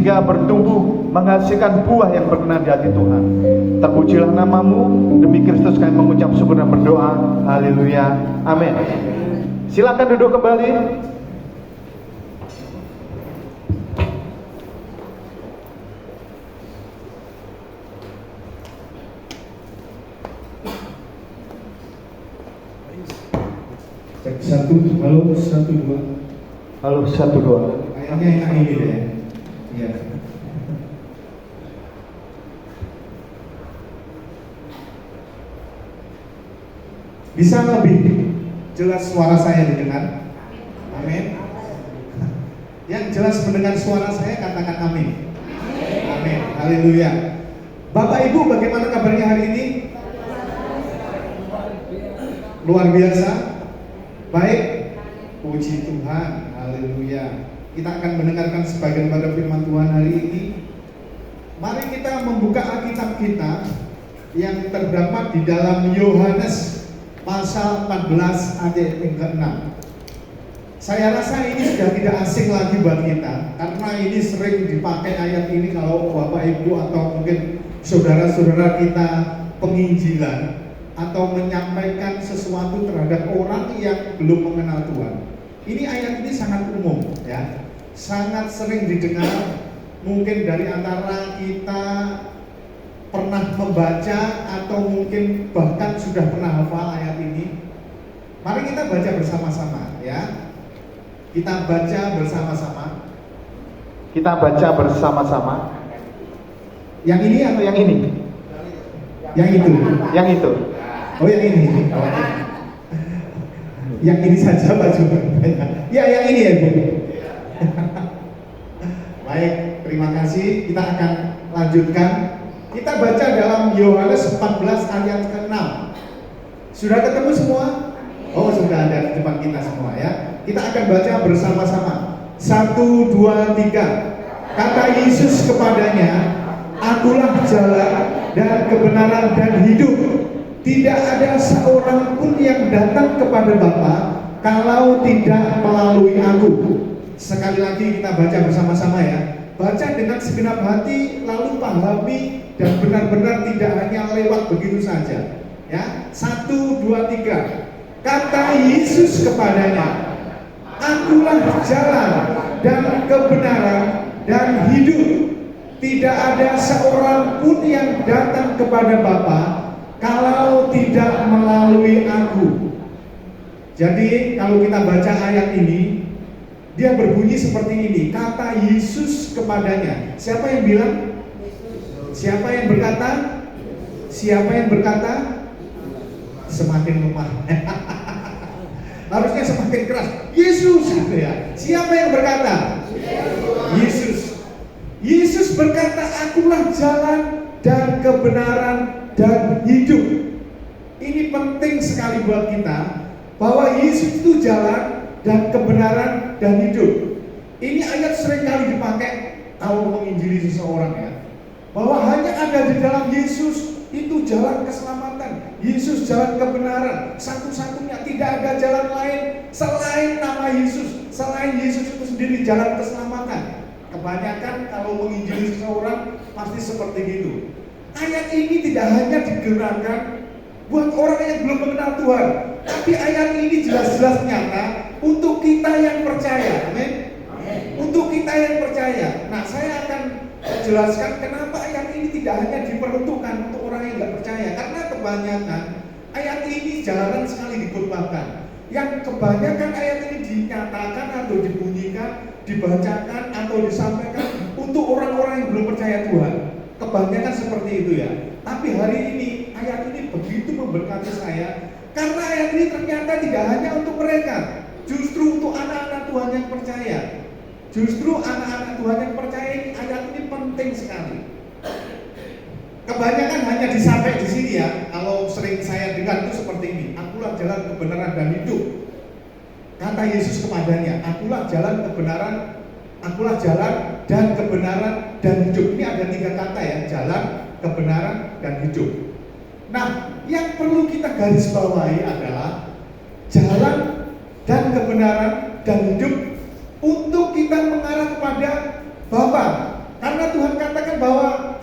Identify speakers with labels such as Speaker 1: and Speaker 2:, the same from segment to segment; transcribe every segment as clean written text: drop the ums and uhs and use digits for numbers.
Speaker 1: sehingga bertumbuh menghasilkan buah yang berkenan di hati Tuhan. Terpujilah namamu. Demi Kristus kami mengucap syukur dan berdoa. Haleluya, amin. Silakan duduk kembali.
Speaker 2: Cek 1, halo 1 2.
Speaker 1: Halo 1 2.
Speaker 2: Kayaknya enak ini deh. Iya. Bisa lebih jelas suara saya didengar? Amin. Yang jelas mendengar suara saya katakan amin. Amin. Haleluya. Bapak Ibu, bagaimana kabarnya hari ini? Luar biasa. Baik. Puji Tuhan. Haleluya. Kita akan mendengarkan sebagian pada firman Tuhan hari ini. Mari kita membuka Alkitab kita yang terdapat di dalam Yohanes pasal 14 ayat yang ke-6. Saya rasa ini sudah tidak asing lagi buat kita, karena ini sering dipakai ayat ini kalau Bapak Ibu atau mungkin saudara-saudara kita penginjilan atau menyampaikan sesuatu terhadap orang yang belum mengenal Tuhan. Ini ayat ini sangat umum ya, sangat sering didengar. Mungkin dari antara kita pernah membaca atau mungkin bahkan sudah pernah hafal ayat ini. Mari kita baca bersama-sama ya. Kita baca bersama-sama.
Speaker 1: Kita baca bersama-sama.
Speaker 2: Yang ini atau yang ini? Yang itu.
Speaker 1: Yang itu.
Speaker 2: Oh yang ini. Yang ini saja Pak Juba. Ya yang ini ya Bu. Baik, terima kasih. Kita akan lanjutkan. Kita baca dalam Yohanes 14 ayat ke-6. Sudah ketemu semua? Oh sudah ada di depan kita semua ya. Kita akan baca bersama-sama. 1, 2, 3. Kata Yesus kepadanya, Akulah jalan dan kebenaran dan hidup. Tidak ada seorang pun yang datang kepada Bapa kalau tidak melalui Aku. Sekali lagi kita baca bersama-sama ya. Baca dengan segenap hati, lalu pahami dan benar-benar tidak hanya lewat begitu saja. Ya, 1, 2, 3. Kata Yesus kepadanya, Akulah jalan dan kebenaran dan hidup. Tidak ada seorang pun yang datang kepada Bapa kalau tidak melalui Aku. Jadi kalau kita baca ayat ini, dia berbunyi seperti ini. Kata Yesus kepadanya. Siapa yang bilang? Siapa yang berkata? Siapa yang berkata? Semakin lemah. Harusnya semakin keras. Yesus gitu ya. Siapa yang berkata? Yesus. Yesus berkata, Akulah jalan dan kebenaran dan hidup. Ini penting sekali buat kita, bahwa Yesus itu jalan dan kebenaran dan hidup. Ini ayat sering kali dipakai kalau menginjili seseorang ya, bahwa hanya ada di dalam Yesus itu jalan keselamatan. Yesus jalan kebenaran, satu-satunya, tidak ada jalan lain selain nama Yesus. Selain Yesus itu sendiri jalan keselamatan. Kebanyakan kalau menginjili seseorang pasti seperti itu. Ayat ini tidak hanya digunakan buat orang yang belum mengenal Tuhan, tapi ayat ini jelas-jelas nyata untuk kita yang percaya. Amin. Untuk kita yang percaya. Nah, saya akan jelaskan kenapa ayat ini tidak hanya diperuntukkan untuk orang yang nggak percaya. Karena kebanyakan ayat ini jarang sekali dikhotbahkan. Yang kebanyakan ayat ini dinyatakan atau dibunyikan, dibacakan atau disampaikan untuk orang-orang yang belum percaya Tuhan. Kebanyakan seperti itu ya. Tapi hari ini ayat ini begitu memberkati saya, karena ayat ini ternyata tidak hanya untuk mereka, justru untuk anak-anak Tuhan yang percaya. Justru anak-anak Tuhan yang percaya ini, ayat ini penting sekali. Kebanyakan hanya disampaikan di sini ya. Kalau sering saya dengar itu seperti ini. Akulah jalan kebenaran dan hidup. Kata Yesus kepadanya, Akulah jalan kebenaran, Akulah jalan dan kebenaran dan hidup. Ini ada 3 kata ya, jalan, kebenaran dan hidup. Nah, yang perlu kita garis bawahi adalah jalan dan kebenaran dan hidup untuk kita mengarah kepada Bapa.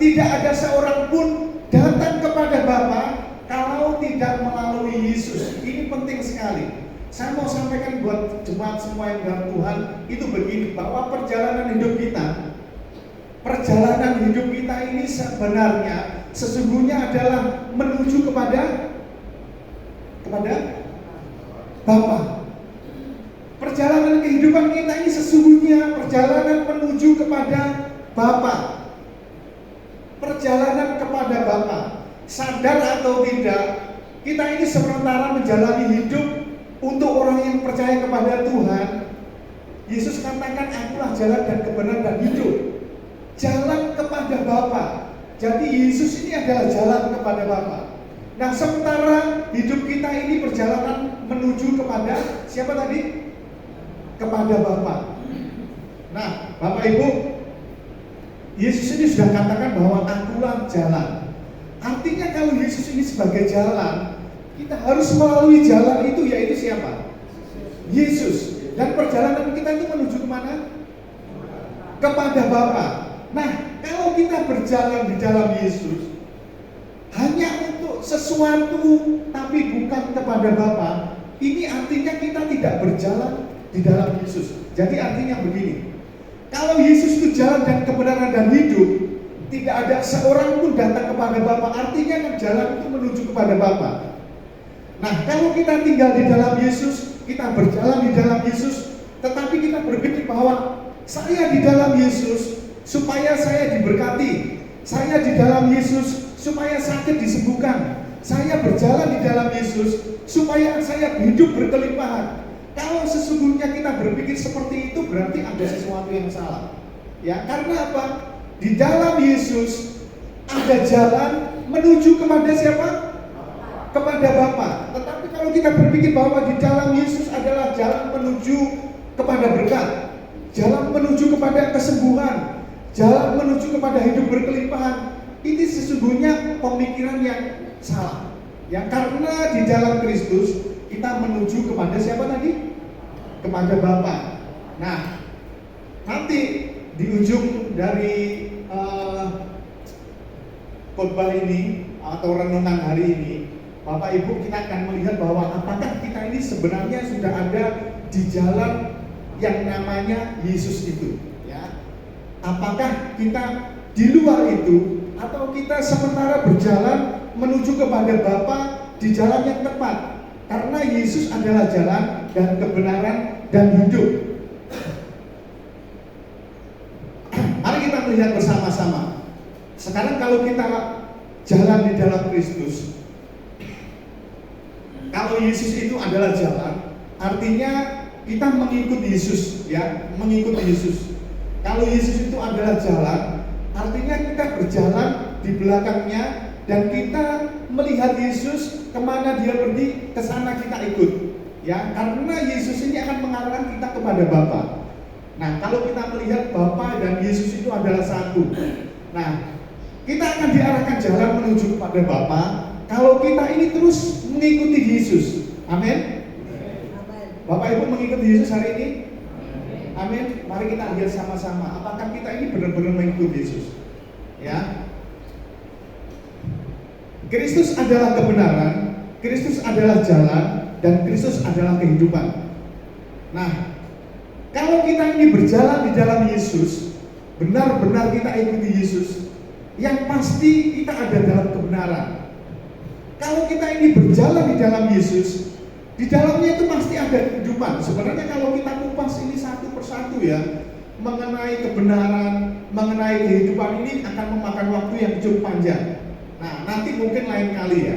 Speaker 2: tidak ada seorang pun datang kepada Bapa kalau tidak melalui Yesus. Ini penting sekali. Saya mau sampaikan buat jemaat semua yang dalam Tuhan itu begini, bahwa perjalanan hidup kita ini sebenarnya sesungguhnya adalah menuju kepada Bapa. Perjalanan kehidupan kita ini sesungguhnya perjalanan menuju kepada Bapa. Perjalanan kepada Bapa. Sadar atau tidak, kita ini sementara menjalani hidup untuk orang yang percaya kepada Tuhan. Yesus katakan, akulah jalan dan kebenaran dan hidup. Jalan kepada Bapa. Jadi Yesus ini adalah jalan kepada Bapa. Nah, sementara hidup kita ini perjalanan menuju kepada siapa tadi? Kepada Bapa. Nah, Bapak Ibu, Yesus ini sudah katakan bahwa akulah jalan. Artinya kalau Yesus ini sebagai jalan, kita harus melalui jalan itu, yaitu siapa? Yesus. Dan perjalanan kita itu menuju kemana? Kepada Bapa. Nah, kalau kita berjalan di dalam Yesus hanya untuk sesuatu tapi bukan kepada Bapa, ini artinya kita tidak berjalan di dalam Yesus. Jadi artinya begini, kalau Yesus itu jalan dan kebenaran dan hidup, tidak ada seorang pun datang kepada Bapa, artinya kan jalan itu menuju kepada Bapa. Nah, kalau kita tinggal di dalam Yesus, kita berjalan di dalam Yesus, tetapi kita berpikir bahwa saya di dalam Yesus supaya saya diberkati, saya di dalam Yesus supaya sakit disembuhkan, saya berjalan di dalam Yesus supaya saya hidup berkelimpahan. Kalau sesungguhnya kita berpikir seperti itu, berarti ada sesuatu yang salah. Ya, karena apa? Di dalam Yesus ada jalan menuju kepada siapa? Kepada Bapa. Tetapi kalau kita berpikir bahwa di dalam Yesus adalah jalan menuju kepada berkat, jalan menuju kepada kesembuhan, jalan menuju kepada hidup berkelimpahan, ini sesungguhnya pemikiran yang salah. Ya, karena di dalam Kristus kita menuju kepada siapa tadi? Kepada Bapa. Nah, nanti di ujung dari khotbah ini atau renungan hari ini, Bapak Ibu, kita akan melihat bahwa apakah kita ini sebenarnya sudah ada di jalan yang namanya Yesus itu, ya. Apakah kita di luar itu atau kita sementara berjalan menuju kepada Bapa di jalan yang tepat? Karena Yesus adalah jalan dan kebenaran dan hidup. Mari kita melihat bersama-sama. Sekarang kalau kita jalan di dalam Kristus, kalau Yesus itu adalah jalan, artinya kita mengikut Yesus, ya, mengikut Yesus. Kalau Yesus itu adalah jalan, artinya kita berjalan di belakangnya dan kita melihat Yesus kemana dia pergi, ke sana kita ikut. Ya, karena Yesus ini akan mengarahkan kita kepada Bapa. Nah, kalau kita melihat Bapa dan Yesus itu adalah satu. Nah, kita akan diarahkan jalan menuju kepada Bapa kalau kita ini terus mengikuti Yesus. Amin. Bapak Ibu mengikuti Yesus hari ini? Amin. Mari kita lihat sama-sama apakah kita ini benar-benar mengikuti Yesus. Ya. Kristus adalah kebenaran, Kristus adalah jalan, dan Kristus adalah kehidupan. Nah, kalau kita ini berjalan di dalam Yesus, benar-benar kita ikuti Yesus, yang pasti kita ada dalam kebenaran. Kalau kita ini berjalan di dalam Yesus, di dalamnya itu pasti ada kehidupan. Sebenarnya kalau kita kupas ini satu persatu, ya, mengenai kebenaran, mengenai kehidupan ini akan memakan waktu yang cukup panjang. Nah, nanti mungkin lain kali, ya,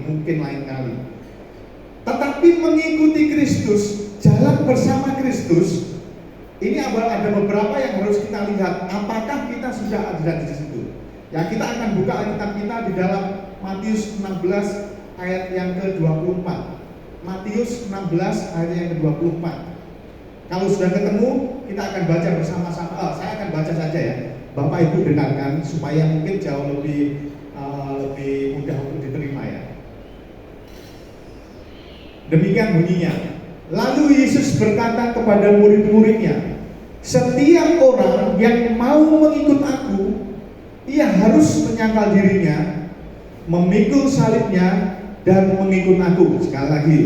Speaker 2: mungkin lain kali. Tetapi mengikuti Kristus, jalan bersama Kristus, ini ada beberapa yang harus kita lihat. Apakah kita sudah ada di situ? Ya, kita akan buka Alkitab kita di dalam Matius 16 ayat yang ke-24. Matius 16 ayat yang ke-24. Kalau sudah ketemu, kita akan baca bersama-sama. Saya akan baca saja, ya. Bapak Ibu dengarkan supaya mungkin jauh lebih mudah untuk diterima, ya. Demikian bunyinya. Lalu Yesus berkata kepada murid-muridnya, setiap orang yang mau mengikut aku ia harus menyangkal dirinya, memikul salibnya, dan mengikut aku. Sekali lagi.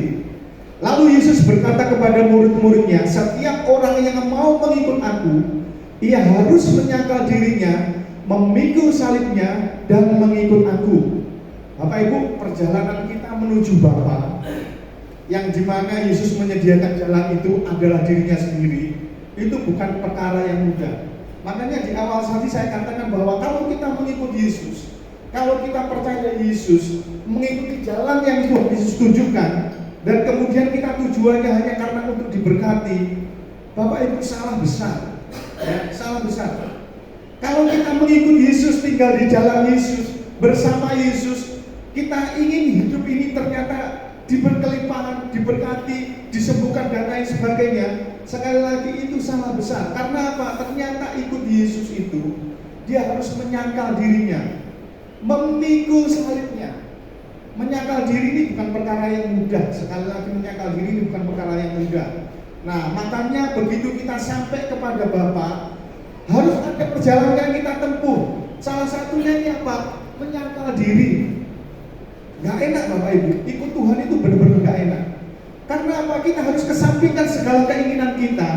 Speaker 2: Lalu Yesus berkata kepada murid-muridnya, setiap orang yang mau mengikut aku, ia harus menyangkal dirinya, memikul salibnya, dan mengikut aku. Bapak Ibu, perjalanan kita menuju Bapa, yang dimana Yesus menyediakan jalan itu adalah dirinya sendiri, itu bukan perkara yang mudah. Makanya di awal tadi saya katakan bahwa kalau kita mengikuti Yesus, kalau kita percaya Yesus, mengikuti jalan yang Tuhan Yesus tunjukkan, dan kemudian kita tujuannya hanya karena untuk diberkati, Bapak Ibu, salah besar, ya, salah besar. Kalau kita mengikuti Yesus, tinggal di jalan Yesus, bersama Yesus, kita ingin hidup ini ternyata diberkelimpahan, diberkati, disembuhkan dan lain sebagainya. Sekali lagi itu salah besar. Karena apa? Ternyata ikut Yesus itu, dia harus menyangkal dirinya, memikul salibnya. Menyangkal diri ini bukan perkara yang mudah. Sekali lagi, menyangkal diri ini bukan perkara yang mudah. Nah, makanya begitu kita sampai kepada Bapa, harus ada perjalanan yang kita tempuh. Salah satunya ini apa? Menyangkal diri. Gak enak Bapak Ibu, ikut Tuhan itu benar-benar gak enak. Karena apa? Kita harus kesampingkan segala keinginan kita,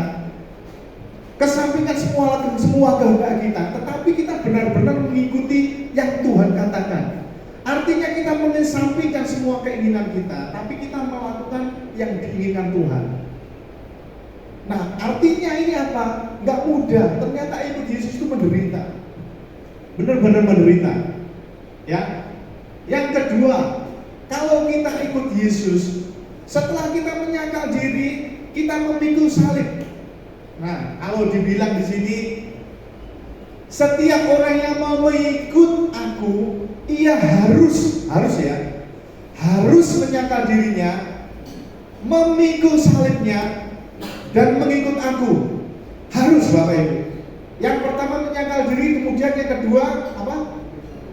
Speaker 2: kesampingkan semua kehendak kita, tetapi kita benar-benar mengikuti yang Tuhan katakan. Artinya kita mengesampingkan semua keinginan kita, tapi kita melakukan yang diinginkan Tuhan. Nah, artinya ini apa? Gak mudah. Ternyata ikut Yesus itu menderita, benar-benar menderita. Ya. Yang kedua, kalau kita ikut Yesus, setelah kita menyangkal diri, kita memikul salib. Nah, kalau dibilang di sini, setiap orang yang mau mengikut aku, ia harus menyangkal dirinya, memikul salibnya, dan mengikut aku. Harus, Bapak Ibu. Yang pertama menyangkal diri, kemudian yang kedua apa?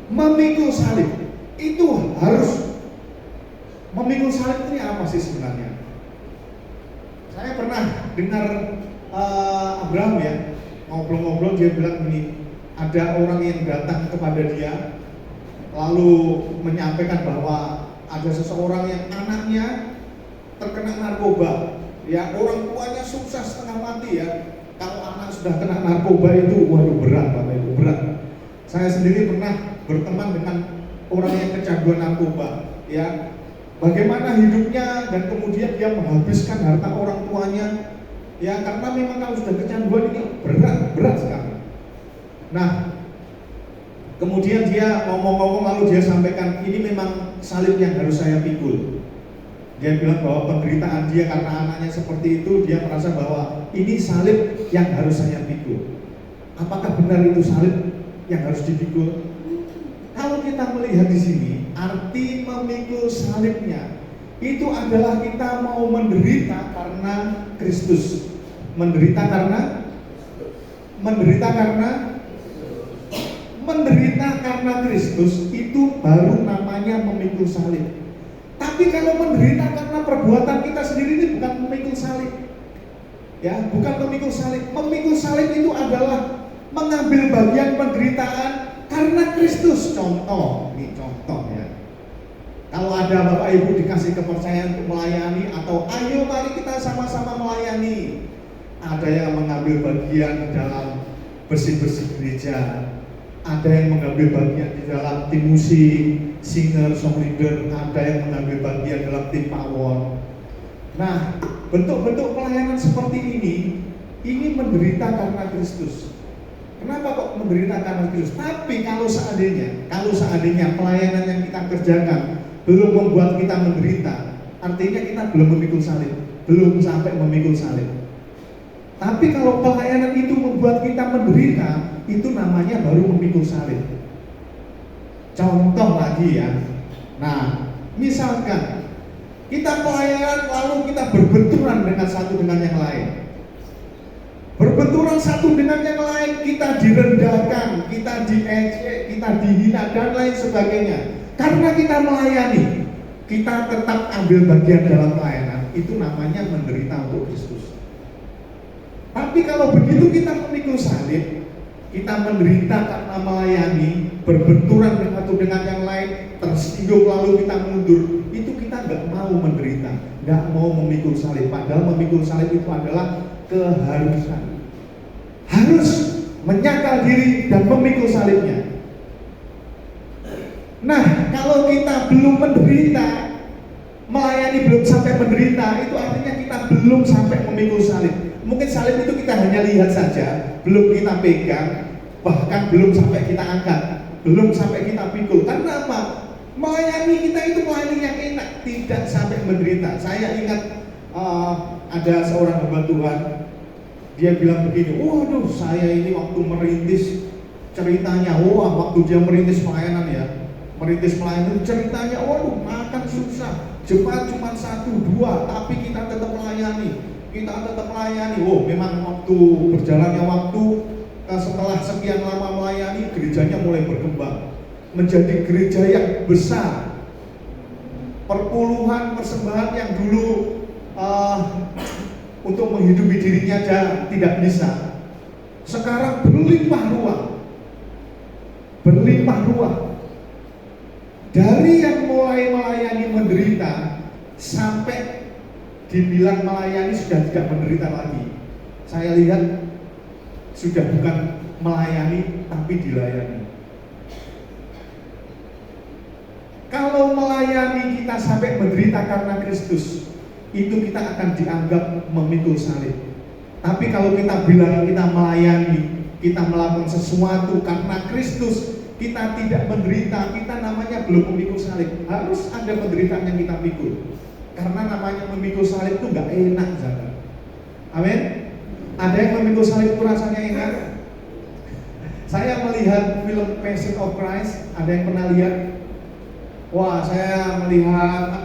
Speaker 2: Memikul salib. Itu harus. Memikul salib ini apa sih sebenarnya? Saya pernah dengar Abraham ya, ngobrol-ngobrol, dia bilang gini, ada orang yang datang kepada dia, lalu menyampaikan bahwa ada seseorang yang anaknya terkena narkoba, ya, orang tuanya susah setengah mati ya. Kalau anak sudah kena narkoba itu, waduh, berat Bapak Ibu, berat. Saya sendiri pernah berteman dengan orang yang kecanduan narkoba, ya. Bagaimana hidupnya dan kemudian dia menghabiskan harta orang tuanya, ya, karena memang kalau sudah kecanduan ini berat sekali. Nah, kemudian dia ngomong-ngomong, lalu dia sampaikan, ini memang salib yang harus saya pikul. Dia bilang bahwa penderitaan dia karena anaknya seperti itu, dia merasa bahwa ini salib yang harus saya pikul. Apakah benar itu salib yang harus dipikul? Kalau kita melihat di sini, arti memikul salibnya itu adalah kita mau menderita karena Kristus. Menderita karena Kristus itu baru namanya memikul salib. Tapi kalau menderita karena perbuatan kita sendiri ini bukan memikul salib. Ya, bukan memikul salib. Memikul salib itu adalah mengambil bagian penderitaan karena Kristus. Contoh, ini contoh ya. Kalau ada Bapak Ibu dikasih kepercayaan untuk melayani, atau ayo mari kita sama-sama melayani. Ada yang mengambil bagian di dalam bersih-bersih gereja, ada yang mengambil bagian di dalam tim musik, singer, song leader, ada yang mengambil bagian dalam tim pawon. Nah, bentuk-bentuk pelayanan seperti ini menderita karena Kristus. Kenapa kok menderita karena Kristus? Tapi kalau seandainya pelayanan yang kita kerjakan belum membuat kita menderita, artinya kita belum memikul salib, belum sampai memikul salib. Tapi kalau pelayanan itu membuat kita menderita, itu namanya baru memikul salib. Contoh lagi ya. Nah, misalkan kita pelayanan lalu kita berbenturan dengan satu dengan yang lain. Berbenturan satu dengan yang lain, kita direndahkan, kita diejek, kita dihina dan lain sebagainya. Karena kita melayani, kita tetap ambil bagian dalam pelayanan, itu namanya menderita untuk Kristus. Tapi kalau begitu kita memikul salib, kita menderita karena melayani, berbenturan dengan satu dengan yang lain, tersinggung lalu kita mundur, itu kita nggak mau menderita, nggak mau memikul salib. Padahal memikul salib itu adalah keharusan. Harus menyangkal diri dan memikul salibnya. Nah, kalau kita belum menderita, melayani belum sampai menderita, itu artinya kita belum sampai memikul salib. Mungkin salib itu kita hanya lihat saja, belum kita pegang, bahkan belum sampai kita angkat, belum sampai kita pikul. Karena apa? Melayani kita itu melayani yang enak, tidak sampai menderita. Saya ingat ada seorang hamba Tuhan, dia bilang begini, waduh saya ini waktu merintis ceritanya, wah waktu dia merintis pelayanan ya, merintis pelayanan ceritanya, waduh makan susah, jemaat cuma 1-2, tapi kita tetap melayani, oh memang waktu berjalannya waktu, setelah sekian lama melayani, gerejanya mulai berkembang menjadi gereja yang besar. Perpuluhan persembahan yang dulu untuk menghidupi dirinya aja tidak bisa, sekarang berlimpah ruah. Dari yang mulai melayani menderita sampai dibilang melayani sudah tidak menderita lagi. Saya lihat sudah bukan melayani tapi dilayani. Kalau melayani kita sampai menderita karena Kristus, itu kita akan dianggap memikul salib. Tapi kalau kita bilang kita melayani, kita melakukan sesuatu karena Kristus, kita tidak menderita, kita namanya belum memikul salib. Harus ada penderitaan yang kita pikul. Karena namanya memikul salib itu nggak enak, saudara. Amin. Ada yang memikul salib itu rasanya enak. Saya melihat film Passion of Christ, ada yang pernah lihat? Wah, saya melihat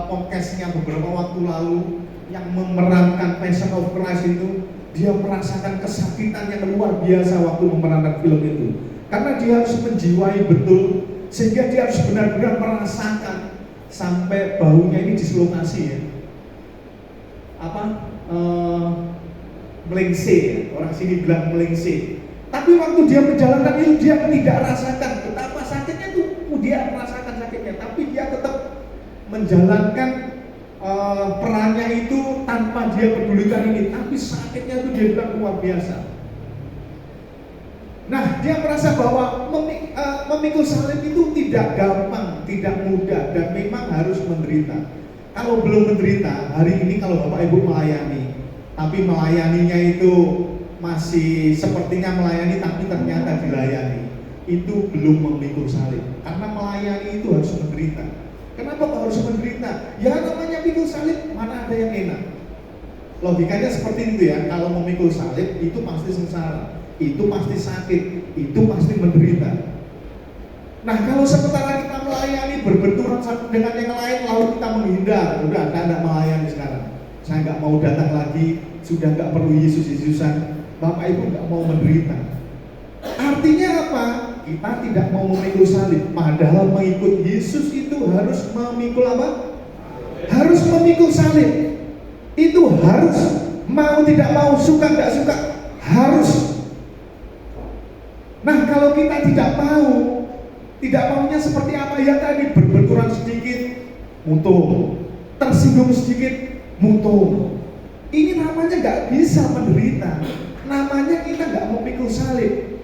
Speaker 2: podcastnya beberapa waktu lalu yang memerankan Passion of Christ itu, dia merasakan kesakitan yang luar biasa waktu memerankan film itu. Karena dia harus menjiwai betul, sehingga dia harus benar-benar merasakan sampai bahunya ini dislokasi ya. Melengse ya, orang sini bilang melengse. Tapi waktu dia menjalankan itu dia tidak rasakan betapa sakitnya itu, dia merasakan sakitnya, tapi dia tetap menjalankan perannya itu tanpa dia pedulikan ini, tapi sakitnya itu dia bilang luar biasa. Nah, dia merasa bahwa memikul salib itu tidak gampang, tidak mudah, dan memang harus menderita. Kalau belum menderita, hari ini kalau Bapak Ibu melayani, tapi melayaninya itu masih sepertinya melayani tapi ternyata dilayani, itu belum memikul salib. Karena melayani itu harus menderita. Kenapa kok harus menderita? Ya namanya pikul salib, mana ada yang enak. Logikanya seperti itu ya, kalau memikul salib itu pasti sengsara, itu pasti sakit, itu pasti menderita. Nah, kalau sementara kita melayani berbenturan satu dengan yang lain, lalu kita menghindar, udah saya tidak melayani sekarang, saya nggak mau datang lagi, sudah nggak perlu Yesus-Yesusan, Bapak Ibu nggak mau menderita. Artinya apa? Kita tidak mau memikul salib, padahal mengikut Yesus itu harus memikul apa? Harus memikul salib. Itu harus, mau tidak mau, suka nggak suka, harus. Nah, kalau kita tidak maunya seperti apa? Ya tadi, berbenturan sedikit, mutung, tersinggung sedikit, mutung. Ini namanya nggak bisa menderita, namanya kita nggak mau pikul salib.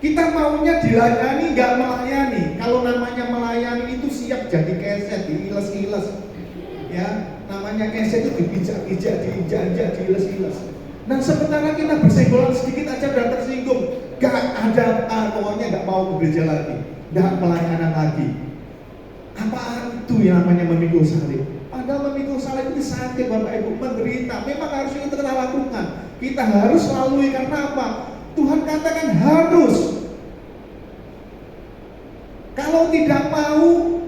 Speaker 2: Kita maunya dilayani, nggak melayani. Kalau namanya melayani itu siap jadi keset, diiles-iles. Ya, namanya keset itu dipijak-pijak, diinjak-injak, diiles-iles. Nah, sementara kita bersenggolan sedikit aja udah tersinggung, nggak ada, pokoknya nggak mau ke gereja lagi, nggak pelayanan lagi. Apaan itu yang namanya memikul salib? Padahal memikul salib itu sakit, Bapak Ibu, menderita. Memang harus kita lakukan. Kita harus lalui, karena apa? Tuhan katakan harus. Kalau tidak mau,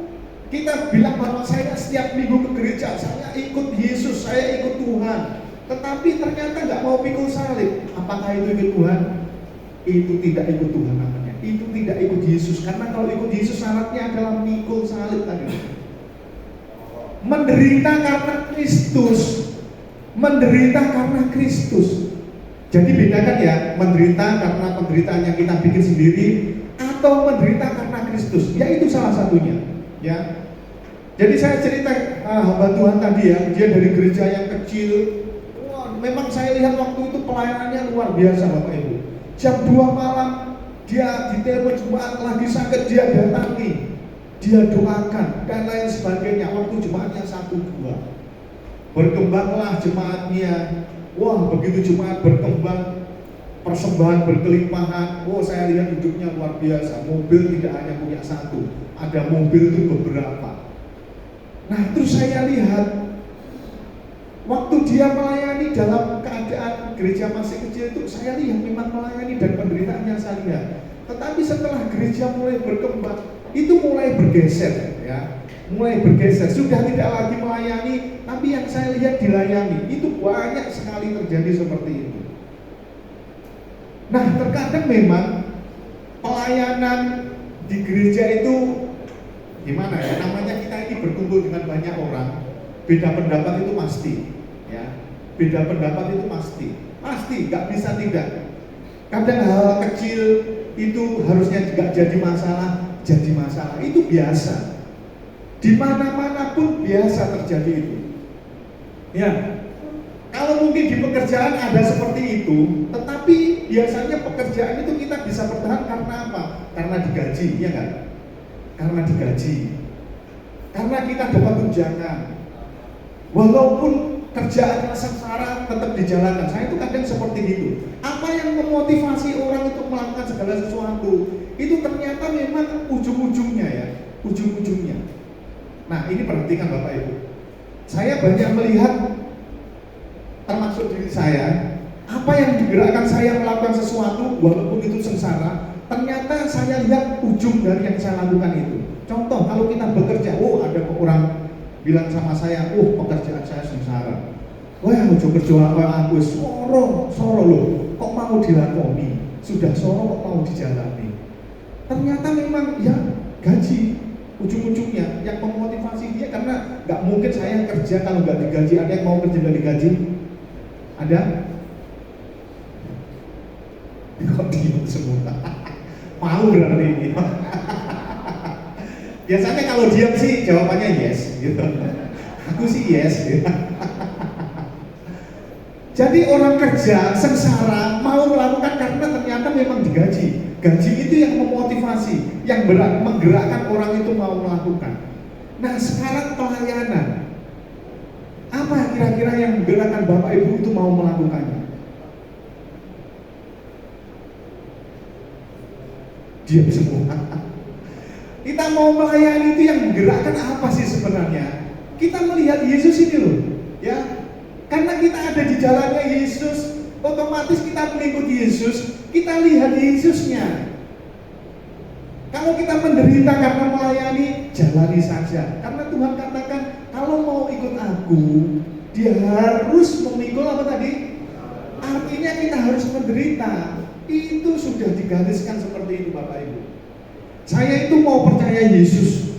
Speaker 2: kita bilang bahwa saya setiap minggu ke gereja, saya ikut Yesus, saya ikut Tuhan, tetapi ternyata nggak mau pikul salib. Apakah itu ikut Tuhan? Itu tidak ikut Tuhan namanya. Itu tidak ikut Yesus. Karena kalau ikut Yesus syaratnya adalah mikul salib tadi. Menderita karena Kristus. Menderita karena Kristus. Jadi bedakan ya, menderita karena penderitaan yang kita bikin sendiri atau menderita karena Kristus. Ya itu salah satunya. Ya. Jadi saya cerita hamba Tuhan tadi ya, dia dari gereja yang kecil. Wah, memang saya lihat waktu itu pelayanannya luar biasa Bapak Ibu. Jam 2 malam dia di telepon jemaat lagi sakit, dia datangi, dia doakan dan lain sebagainya. Waktu jemaatnya 1-2, berkembanglah jemaatnya. Wah, begitu jemaat berkembang, persembahan berkelimpahan. Oh, saya lihat hidupnya luar biasa. Mobil tidak hanya punya satu, ada mobil itu beberapa. Nah, terus saya lihat waktu dia melayani dalam keadaan gereja masih kecil itu, saya lihat memang melayani dan penderitaannya saya lihat. Tetapi setelah gereja mulai berkembang, itu mulai bergeser ya. Mulai bergeser, sudah tidak lagi melayani, tapi yang saya lihat dilayani. Itu banyak sekali terjadi seperti itu. Nah, terkadang memang pelayanan di gereja itu gimana ya, namanya kita ini berkumpul dengan banyak orang, beda pendapat itu pasti ya, beda pendapat itu pasti, gak bisa tidak. Kadang hal kecil itu harusnya juga jadi masalah, itu biasa. Di mana-mana pun biasa terjadi itu. Ya, kalau mungkin di pekerjaan ada seperti itu, tetapi biasanya pekerjaan itu kita bisa bertahan karena apa? Karena digaji, ya kan? Karena digaji, karena kita dapat tunjangan. Walaupun kerjaan sengsara tetap dijalankan. Saya itu kadang seperti itu. Apa yang memotivasi orang untuk melakukan segala sesuatu itu ternyata memang ujung-ujungnya ya, ujung-ujungnya. Nah, ini perhatikan Bapak Ibu. Saya banyak melihat, termasuk diri saya, apa yang digerakkan saya melakukan sesuatu walaupun itu sengsara, ternyata saya lihat ujung dari yang saya lakukan itu. Contoh, kalau kita bekerja, ada orang bilang sama saya, pekerjaan saya sengsara. Wah, ojo kerja aku soro loh, kok mau dilakoni? Sudah soro kok mau dijalani? Ternyata memang ya gaji ujung-ujungnya yang memotivasi dia, karena nggak mungkin saya kerja kalau nggak digaji. Ada yang mau kerja nggak digaji? Ada? Kok diam semua? Mau berarti ini. Biasanya kalau diam sih jawabannya yes gitu. Aku sih yes gitu. Jadi orang kerja sengsara mau melakukan karena ternyata memang digaji. Gaji itu yang memotivasi, yang menggerakkan orang itu mau melakukan. Nah, sekarang pelayanan, apa kira-kira yang menggerakkan Bapak Ibu itu mau melakukannya? Diam semua. Kita mau melayani itu yang menggerakkan apa sih sebenarnya? Kita melihat Yesus ini loh, ya. Karena kita ada di jalannya Yesus, otomatis kita mengikuti Yesus, kita lihat Yesusnya. Kalau kita menderita karena melayani, jalani saja. Karena Tuhan katakan, kalau mau ikut aku, dia harus memikul apa tadi? Artinya kita harus menderita. Itu sudah digariskan seperti itu Bapak Ibu. Saya itu mau percaya Yesus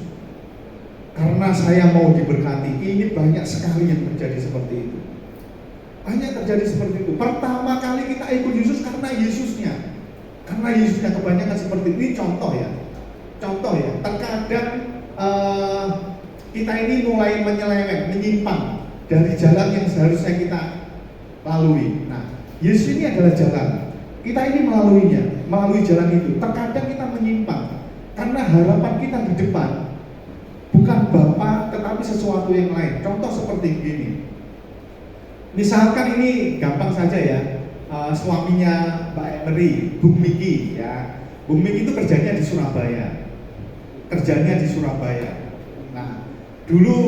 Speaker 2: karena saya mau diberkati. Ini banyak sekali yang terjadi seperti itu. Banyak terjadi seperti itu. Pertama kali kita ikut Yesus karena Yesusnya. Karena Yesusnya kebanyakan seperti ini. Contoh ya. Terkadang kita ini mulai menyeleweng, menyimpang dari jalan yang seharusnya kita lalui. Nah, Yesus ini adalah jalan. Kita ini melalui jalan itu. Terkadang kita menyimpang karena harapan kita di depan bukan Bapa, tetapi sesuatu yang lain. Contoh seperti begini. Misalkan ini gampang saja ya, suaminya Mbak Emery, Bung Miki ya. Bung Miki itu kerjanya di Surabaya. Nah, dulu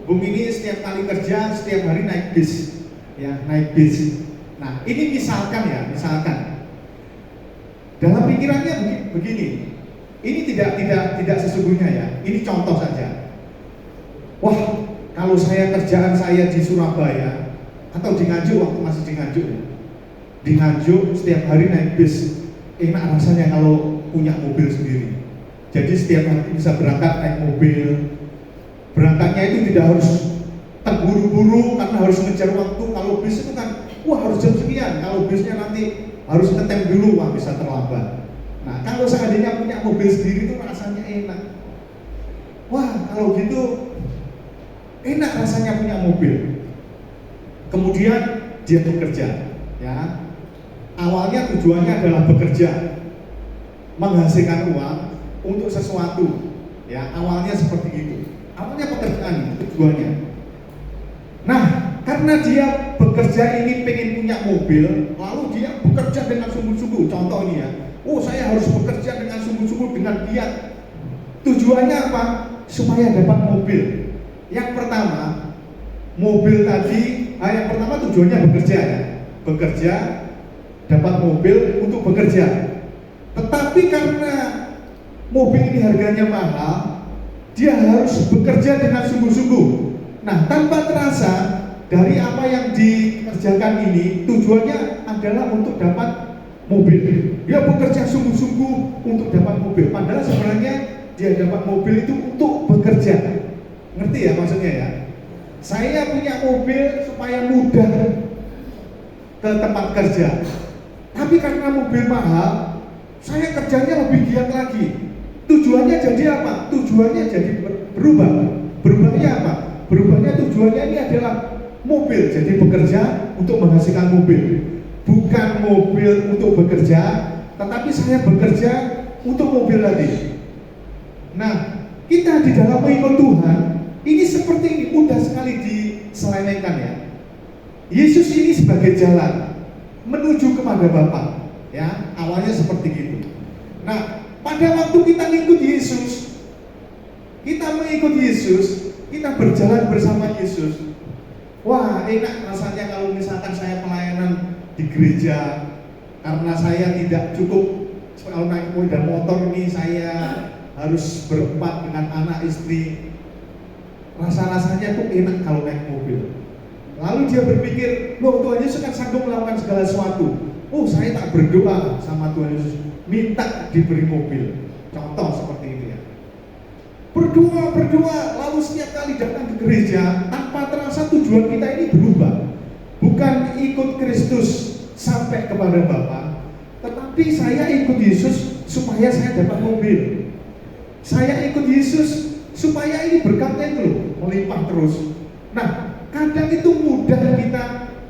Speaker 2: Bung Miki setiap kali kerja, setiap hari naik bis. Nah, ini misalkan. Dalam pikirannya begini. Ini tidak sesungguhnya ya. Ini contoh saja. Wah, kalau kerjaan saya di Surabaya atau di Nganjuk, waktu masih di Nganjuk ya. Di Nganjuk setiap hari naik bis. Enak rasanya kalau punya mobil sendiri. Jadi setiap hari bisa berangkat naik mobil. Berangkatnya itu tidak harus terburu-buru karena harus ngejar waktu. Kalau bis itu kan wah harus jam sekian, kalau bisnya nanti harus ngetem dulu, wah bisa terlambat. Nah kalau seandainya punya mobil sendiri itu rasanya enak. Wah kalau gitu enak rasanya punya mobil. Kemudian dia bekerja, ya. Awalnya tujuannya adalah bekerja, menghasilkan uang untuk sesuatu, ya. Awalnya seperti itu. Awalnya pekerjaan tujuannya. Nah, karena dia bekerja ini pengen punya mobil, lalu dia bekerja dengan sungguh-sungguh. Contoh ini ya, oh saya harus bekerja dengan sungguh-sungguh, dengan giat. Tujuannya apa? Supaya dapat mobil. Yang pertama, mobil tadi, yang pertama tujuannya bekerja ya. Bekerja, dapat mobil untuk bekerja. Tetapi karena mobil ini harganya mahal, dia harus bekerja dengan sungguh-sungguh. Nah, tanpa terasa dari apa yang dikerjakan ini, tujuannya adalah untuk dapat mobil. Dia bekerja sungguh-sungguh untuk dapat mobil. Padahal sebenarnya dia dapat mobil itu untuk bekerja. Ngerti ya maksudnya ya? Saya punya mobil supaya mudah ke tempat kerja. Tapi karena mobil mahal, saya kerjanya lebih giat lagi. Tujuannya jadi apa? Tujuannya jadi berubah. Berubahnya apa? Berubahnya tujuannya ini adalah mobil, jadi bekerja untuk menghasilkan mobil. Bukan mobil untuk bekerja, tetapi saya bekerja untuk mobil tadi. Nah, kita di dalam mengikut Tuhan, ini seperti ini, mudah sekali diselewengkan ya. Yesus ini sebagai jalan menuju kepada Bapa, ya. Awalnya seperti itu. Nah, pada waktu kita mengikut Yesus, kita mengikut Yesus, kita berjalan bersama Yesus. Wah, enak rasanya kalau misalkan saya pelayanan di gereja, karena saya tidak cukup kalau naik sepeda motor ini saya harus berempat dengan anak istri. Rasa-rasanya tuh enak kalau naik mobil. Lalu dia berpikir, loh Tuhan Yesus kan sanggup melakukan segala sesuatu. Oh, saya tak berdoa sama Tuhan Yesus, minta diberi mobil. Contoh seperti itu ya. Berdoa, lalu setiap kali datang ke gereja, tanpa terasa tujuan kita ini berubah. Bukan ikut Kristus sampai kepada Bapa, tetapi saya ikut Yesus supaya saya dapat mobil. Saya ikut Yesus supaya ini berkatnya itu loh, melimpah terus. Nah, kadang itu mudah kita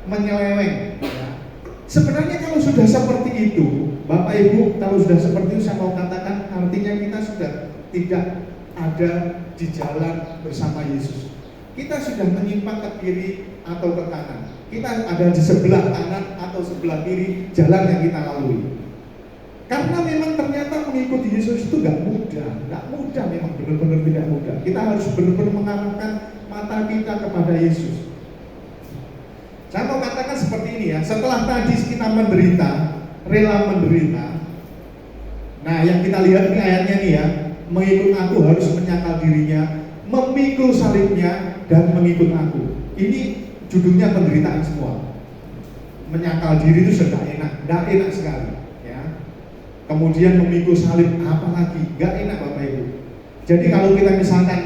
Speaker 2: menyeleweng. Sebenarnya kalau sudah seperti itu, Bapak Ibu, kalau sudah seperti itu saya mau katakan artinya kita sudah tidak ada di jalan bersama Yesus. Kita sudah menyimpang ke kiri atau ke kanan. Kita ada di sebelah kanan atau sebelah kiri jalan yang kita lalui. Karena memang ternyata mengikuti Yesus itu nggak mudah memang benar-benar tidak mudah. Kita harus benar-benar mengarahkan mata kita kepada Yesus. Saya mau katakan seperti ini ya, setelah tadi kita menderita, rela menderita. Nah, yang kita lihat ini ayatnya nih ya, mengikut aku harus menyangkal dirinya, memikul salibnya dan mengikut aku. Ini judulnya penderitaan semua. Menyangkal diri itu sudah enak, nggak enak sekali. Kemudian memikul salib, apalagi gak enak Bapak Ibu. Jadi kalau kita misalkan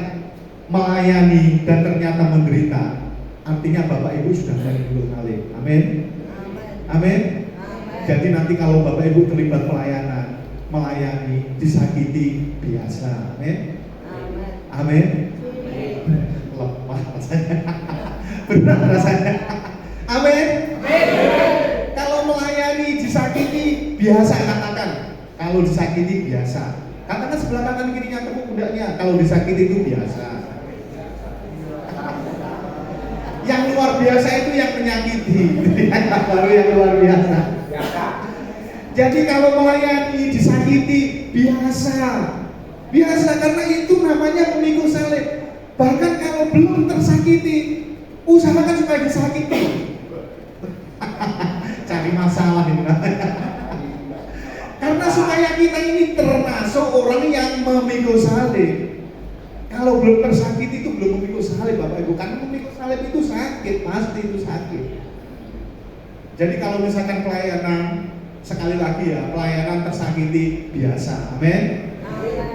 Speaker 2: melayani dan ternyata menderita, artinya Bapak Ibu sudah memikul salib. Amin. Amin. Jadi nanti kalau Bapak Ibu terlibat pelayanan, melayani, disakiti, biasa. Amin. Amin. Lemah rasanya. Berat rasanya. Amin. Kalau melayani, disakiti, biasa katakan. Kalau disakiti biasa. Katakan sebelah kanan kirinya tepuk pundaknya. Kalau disakiti itu biasa. Yang luar biasa itu yang menyakiti. Baru yang luar biasa. Jadi kalau melayani, disakiti, biasa. Biasa karena itu namanya memikul salib. Bahkan kalau belum tersakiti, usahakan supaya disakiti. Cari masalah ini. Karena supaya kita ini termasuk orang yang memikul salib. Kalau belum tersakiti itu belum memikul salib Bapak Ibu. Karena memikul salib itu sakit, pasti itu sakit. Jadi kalau misalkan pelayanan, sekali lagi ya, pelayanan tersakiti biasa. Amin.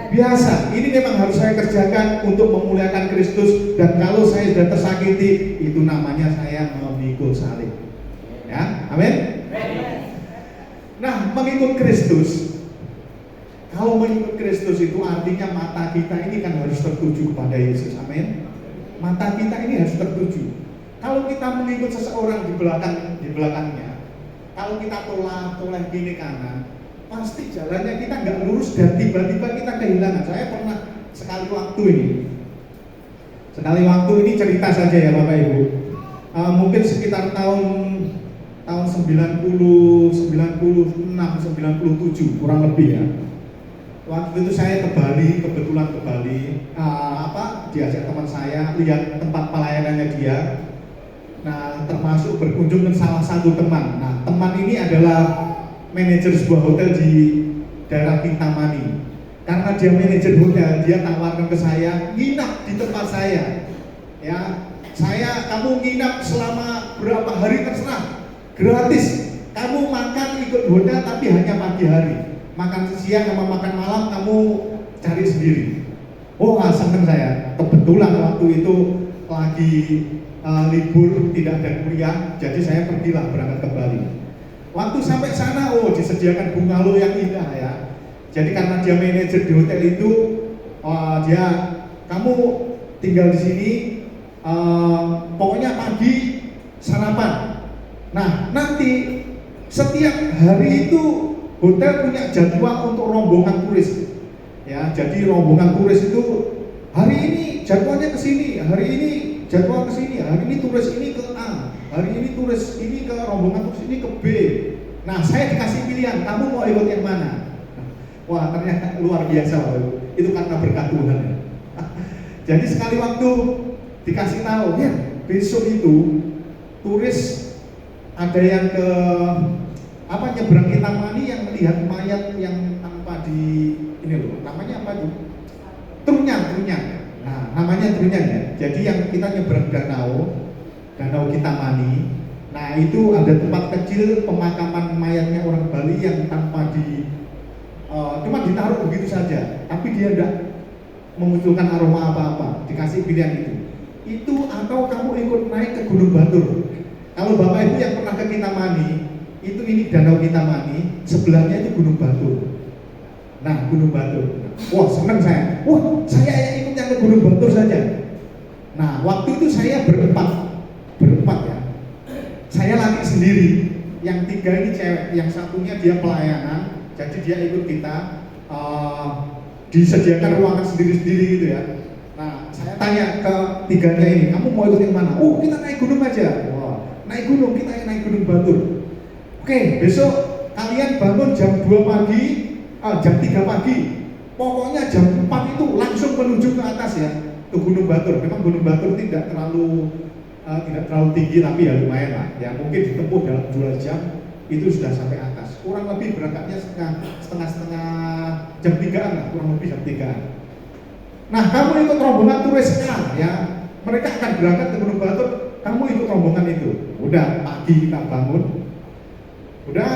Speaker 2: Biasa, ini memang harus saya kerjakan untuk memuliakan Kristus. Dan kalau saya sudah tersakiti, itu namanya saya memikul salib. Ya, amin. Nah, mengikut Kristus, kalau mengikut Kristus itu artinya mata kita ini kan harus tertuju kepada Yesus, amin. Mata kita ini harus tertuju. Kalau kita mengikut seseorang di belakangnya, kalau kita toleh kiri kanan, pasti jalannya kita nggak lurus dan tiba-tiba kita kehilangan. Saya pernah sekali waktu ini cerita saja ya Bapak Ibu. Mungkin sekitar tahun 96, 97 kurang lebih ya. Waktu itu saya kebetulan ke Bali, diajak teman saya lihat tempat pelayanannya dia. Nah, termasuk berkunjung ke salah satu teman. Nah, teman ini adalah manajer sebuah hotel di daerah Kintamani. Karena dia manajer hotel, dia tawarkan ke saya nginap di tempat saya. Ya, kamu nginap selama berapa hari terserah, gratis. Kamu makan ikut hotel tapi hanya pagi hari. Makan siang sama makan malam kamu cari sendiri. Oh, seneng saya. Kebetulan waktu itu lagi libur, tidak ada kuliah, jadi saya pergilah berangkat ke Bali. Waktu sampai sana, disediakan bungalow yang indah ya. Jadi karena dia manajer di hotel itu, kamu tinggal di sini, pokoknya pagi sarapan. Nah, nanti setiap hari itu hotel punya jadwal untuk rombongan turis. Ya, jadi rombongan turis itu hari ini jadwalnya ke sini, hari ini jadwal ke sini, hari ini turis ini ke A, hari ini turis ini ke rombongan turis ini ke B. Nah, saya dikasih pilihan, kamu mau ikut yang mana? Wah, ternyata luar biasa Bapak. Itu karena berkat Tuhan ya. Jadi sekali waktu dikasih tahu, ya besok itu turis ada yang ke nyebrang Kintamani yang melihat mayat yang tanpa di ini loh, namanya apa tuh? Trunyan. Nah, namanya Trunyan ya. Jadi yang kita nyebrang danau Kintamani. Nah, itu ada tempat kecil pemakaman mayatnya orang Bali yang tanpa cuma ditaruh begitu saja, tapi dia tidak memunculkan aroma apa-apa. Dikasih pilihan itu atau kamu ikut naik ke Gunung Batur. Kalau Bapak Ibu yang pernah ke Kintamani, ini danau Kintamani, sebelahnya itu Gunung Batur. Nah, Gunung Batur. Wah, senang saya. Wah, saya ikut yang ke Gunung Batur saja. Nah, waktu itu saya berempat ya. Saya lagi sendiri. Yang 3 ini cewek, yang satunya dia pelayanan. Jadi dia ikut kita, disediakan ruangan sendiri-sendiri gitu ya. Nah, saya tanya ke 3-nya ini, kamu mau ikut yang mana? Kita naik gunung aja. Wah, naik gunung, kita naik Gunung Batur. Oke, besok kalian bangun jam 2 pagi, jam 3 pagi. Pokoknya jam 4 itu langsung menuju ke atas ya, ke Gunung Batur. Memang Gunung Batur tidak terlalu tinggi, tapi ya lumayan lah. Ya mungkin ditempuh dalam 2 jam itu sudah sampai atas. Kurang lebih berangkatnya setengah jam 3-an lah, kurang lebih jam 3-an. Nah, kamu ikut rombongan turis A ya. Mereka akan berangkat ke Gunung Batur, kamu ikut rombongan itu. Udah pagi kita bangun. Udah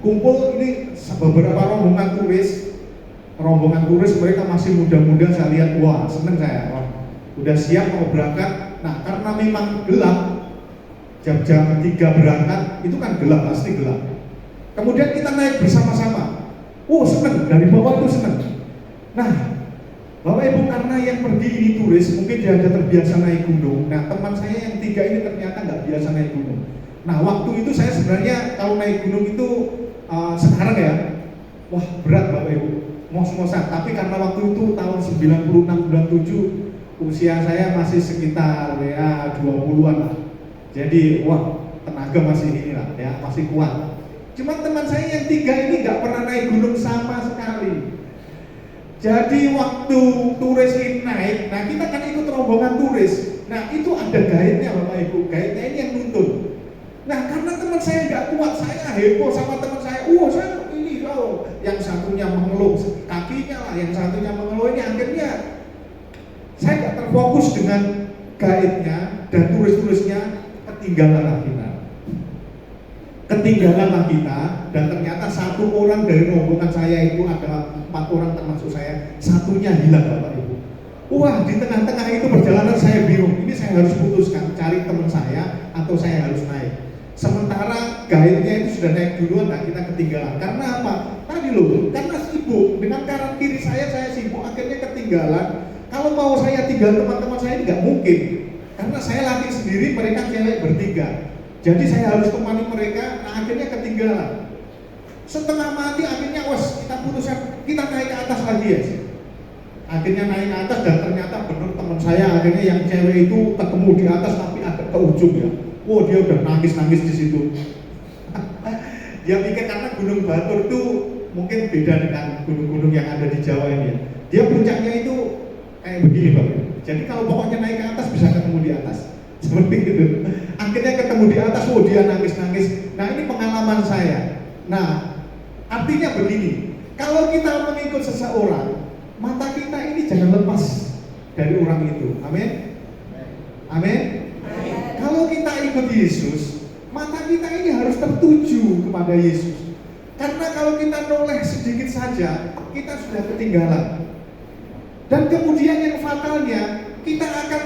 Speaker 2: kumpul ini beberapa rombongan turis mereka masih muda-muda. Saya lihat, wah seneng saya, wah udah siap mau berangkat. Nah, karena memang gelap, jam 3 berangkat itu kan gelap, pasti gelap. Kemudian kita naik bersama-sama. Seneng, dari bawah itu seneng. Nah, Bapak Ibu, karena yang pergi ini turis, mungkin dia ada terbiasa naik gunung. Nah, teman saya yang 3 ini ternyata nggak biasa naik gunung. Nah, waktu itu saya sebenarnya kalau naik gunung itu sekarang ya, wah berat Bapak Ibu, ngos-ngosan. Tapi karena waktu itu tahun 96-97, usia saya masih sekitar ya 20-an lah. Jadi, wah tenaga masih inilah ya, masih kuat. Cuma teman saya yang 3 ini nggak pernah naik gunung sama sekali. Jadi waktu turis ini naik, nah kita kan ikut rombongan turis. Nah itu ada guide-nya Bapak Ibu, guide-nya ini yang nuntun. Nah karena teman saya nggak kuat, saya heboh sama teman saya. Saya ini yang satunya mengeluh kakinya lah, yang satunya mengeluh ini. Akhirnya saya nggak terfokus dengan guide-nya dan turis-turisnya, ketinggalanlah kita. Dan ternyata satu orang dari rombongan saya itu, ada 4 orang termasuk saya, satunya hilang Bapak Ibu. Wah, di tengah-tengah itu perjalanan saya bingung, ini saya harus putuskan cari teman saya atau saya harus naik. Sementara duluan, nah kita ketinggalan. Karena apa? Tadi loh, karena sibuk. Dengan kanan kiri saya sibuk, akhirnya ketinggalan. Kalau mau saya tinggal teman-teman saya nggak mungkin. Karena saya latih sendiri, mereka cewek bertiga. Jadi saya harus temani mereka, nah akhirnya ketinggalan. Setengah mati, akhirnya kita putuskan, kita naik ke atas lagi ya. Akhirnya naik ke atas dan ternyata benar teman saya akhirnya yang cewek itu ketemu di atas tapi agak ke ujung ya. Wow, dia udah nangis di situ. Dia pikir karena Gunung Batur itu mungkin beda dengan gunung-gunung yang ada di Jawa ini ya. Dia puncaknya itu kayak begini Pak. Jadi kalau pokoknya naik ke atas bisa ketemu di atas. Seperti itu. Akhirnya ketemu di atas, wow dia nangis-nangis. Nah ini pengalaman saya. Nah artinya begini, kalau kita mengikut seseorang, mata kita ini jangan lepas dari orang itu. Amin. Amin. Kalau kita ikut Yesus, mata kita ini harus tertuju kepada Yesus. Karena kalau kita noleh sedikit saja, kita sudah ketinggalan. Dan kemudian yang fatalnya, kita akan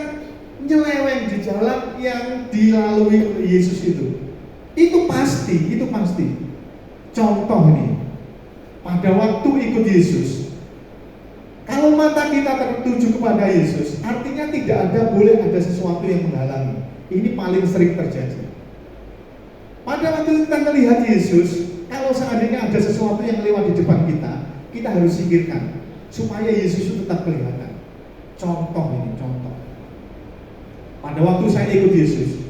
Speaker 2: nyeleweng di jalan yang dilalui oleh Yesus itu. Itu pasti. Contoh nih, pada waktu ikut Yesus, kalau mata kita tertuju kepada Yesus, artinya tidak boleh ada sesuatu yang menghalangi. Ini paling sering terjadi. Pada waktu kita melihat Yesus, kalau seandainya ada sesuatu yang lewat di depan kita, kita harus singkirkan supaya Yesus itu tetap kelihatan. Contoh. Pada waktu saya ikut Yesus,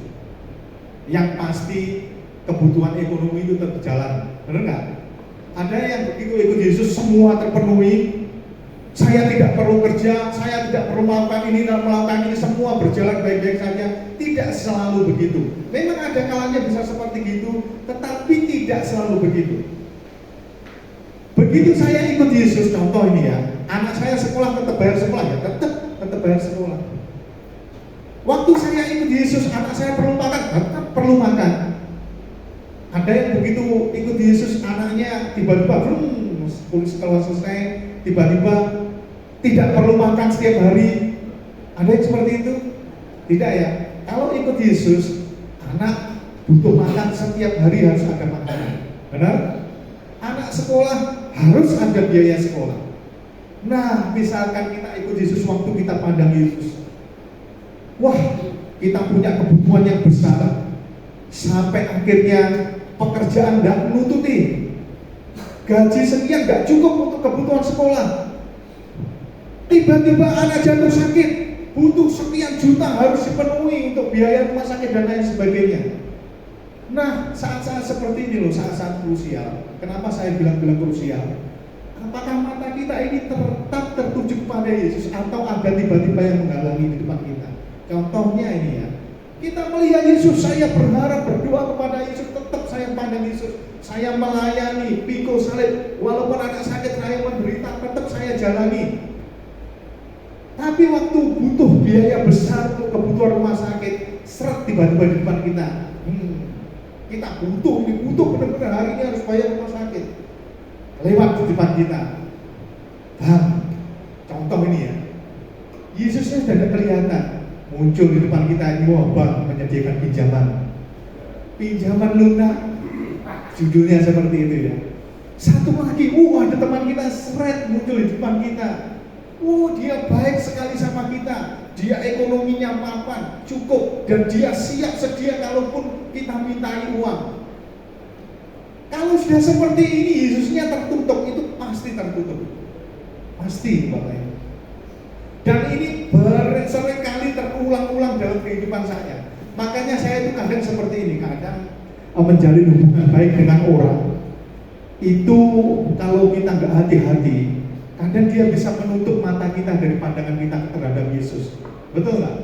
Speaker 2: yang pasti kebutuhan ekonomi itu tetap jalan, benar nggak? Ada yang begitu ikut Yesus semua terpenuhi. Saya tidak perlu kerja, saya tidak perlu melakukan ini dan melakukan ini, semua berjalan baik-baik saja. Tidak selalu begitu. Memang ada kalanya bisa seperti itu, tetapi tidak selalu begitu. Begitu saya ikut Yesus, contoh ini ya, anak saya sekolah tetap bayar sekolah ya, tetap bayar sekolah. Waktu saya ikut Yesus, anak saya perlu makan, tetap perlu makan. Ada yang begitu ikut Yesus, anaknya tiba-tiba sekolah selesai, tiba-tiba tidak perlu makan setiap hari. Ada yang seperti itu? Tidak ya. Kalau ikut Yesus, anak butuh makan setiap hari, harus ada makanan. Benar? Anak sekolah harus ada biaya sekolah. Nah, misalkan kita ikut Yesus, waktu kita pandang Yesus, wah, kita punya kebutuhan yang besar, sampai akhirnya pekerjaan tidak menutupi, gaji sekian nggak cukup untuk kebutuhan sekolah. Tiba-tiba anak jatuh sakit, butuh sekian juta harus dipenuhi untuk biaya rumah sakit dan lain sebagainya. Nah, saat-saat seperti ini loh, saat-saat krusial. Kenapa saya bilang krusial? Apakah mata kita ini tetap tertuju kepada Yesus atau ada tiba-tiba yang menghalangi di depan kita? Contohnya ini ya, kita melihat Yesus, saya berharap berdoa kepada Yesus, tetap saya pandang Yesus, saya melayani, pikul salib, walaupun anak sakit, saya menderita, tetap saya jalani. Tapi waktu butuh biaya besar untuk kebutuhan rumah sakit, seret tiba-tiba di depan kita, kita butuh benar-benar hari ini harus bayar rumah sakit, lewat di depan kita. Contoh ini ya, Yesusnya sudah tidak kelihatan, muncul di depan kita ini, wah menyediakan pinjaman lunak, judulnya seperti itu ya. Satu lagi, ada teman kita seret muncul di depan kita. Dia baik sekali sama kita, dia ekonominya mapan, cukup, dan dia siap sedia kalaupun kita mintai uang. Kalau sudah seperti ini, Yesusnya tertutup, itu pasti tertutup, pasti Bapak Ibu. Dan ini sering kali terulang-ulang dalam kehidupan saya. Makanya saya itu kadang seperti ini, kadang menjalin hubungan baik dengan orang itu kalau kita nggak hati-hati, kadang dia bisa menutup mata kita dari pandangan kita terhadap Yesus. Betul nggak?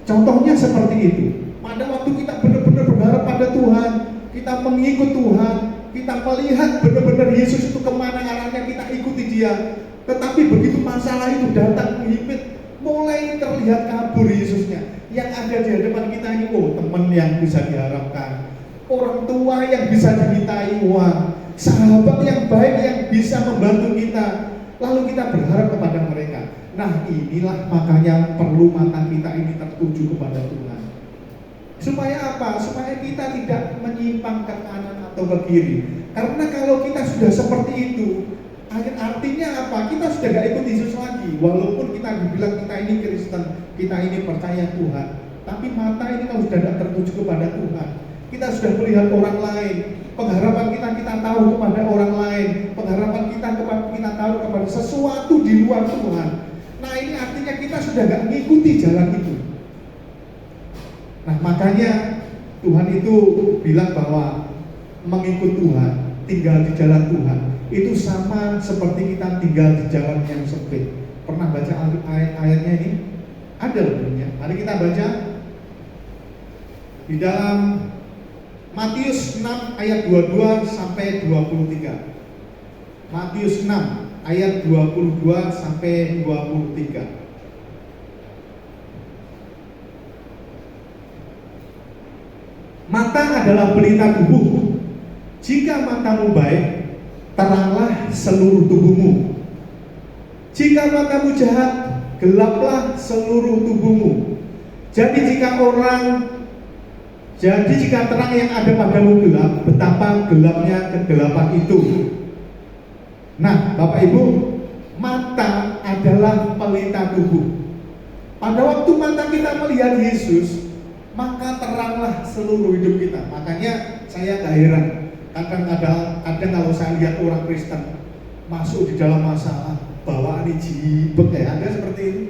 Speaker 2: Contohnya seperti itu. Pada waktu kita benar-benar berharap pada Tuhan, kita mengikut Tuhan, kita melihat benar-benar Yesus itu kemana arahnya, kita ikuti Dia. Tetapi begitu masalah itu datang menghipit, mulai terlihat kabur Yesusnya. Yang ada di hadapan kita ini, teman yang bisa diharapkan, orang tua yang bisa dimintai uang, sahabat yang baik yang bisa membantu kita, lalu kita berharap kepada mereka. Nah, inilah makanya perlu mata kita ini tertuju kepada Tuhan. Supaya apa? Supaya kita tidak menyimpang ke kanan atau ke kiri. Karena kalau kita sudah seperti itu, artinya apa? Kita sudah gak ikut Yesus lagi. Walaupun kita dibilang kita ini Kristen, kita ini percaya Tuhan, tapi mata ini kalau sudah tidak tertuju kepada Tuhan, kita sudah melihat orang lain, pengharapan kita tahu kepada orang lain, pengharapan kita tahu kepada sesuatu di luar Tuhan. Nah, ini artinya kita sudah gak mengikuti jalan itu. Nah, makanya Tuhan itu bilang bahwa mengikut Tuhan, tinggal di jalan Tuhan, itu sama seperti kita tinggal di jalan yang sempit. Pernah baca ayat-ayatnya ini? Ada loh. Mari kita baca di dalam Matius 6 ayat 22 sampai 23. Matius 6 ayat 22 sampai 23. Mata adalah pelita tubuh. Jika matamu baik, teranglah seluruh tubuhmu. Jika matamu jahat, gelaplah seluruh tubuhmu. Jadi jika terang yang ada padamu gelap, betapa gelapnya kegelapan itu. Nah, Bapak Ibu, mata adalah pelita tubuh. Pada waktu mata kita melihat Yesus, maka teranglah seluruh hidup kita. Makanya saya gak heran, kadang kalau saya lihat orang Kristen masuk di dalam masalah, bawaan ini jibet ya, ada seperti ini.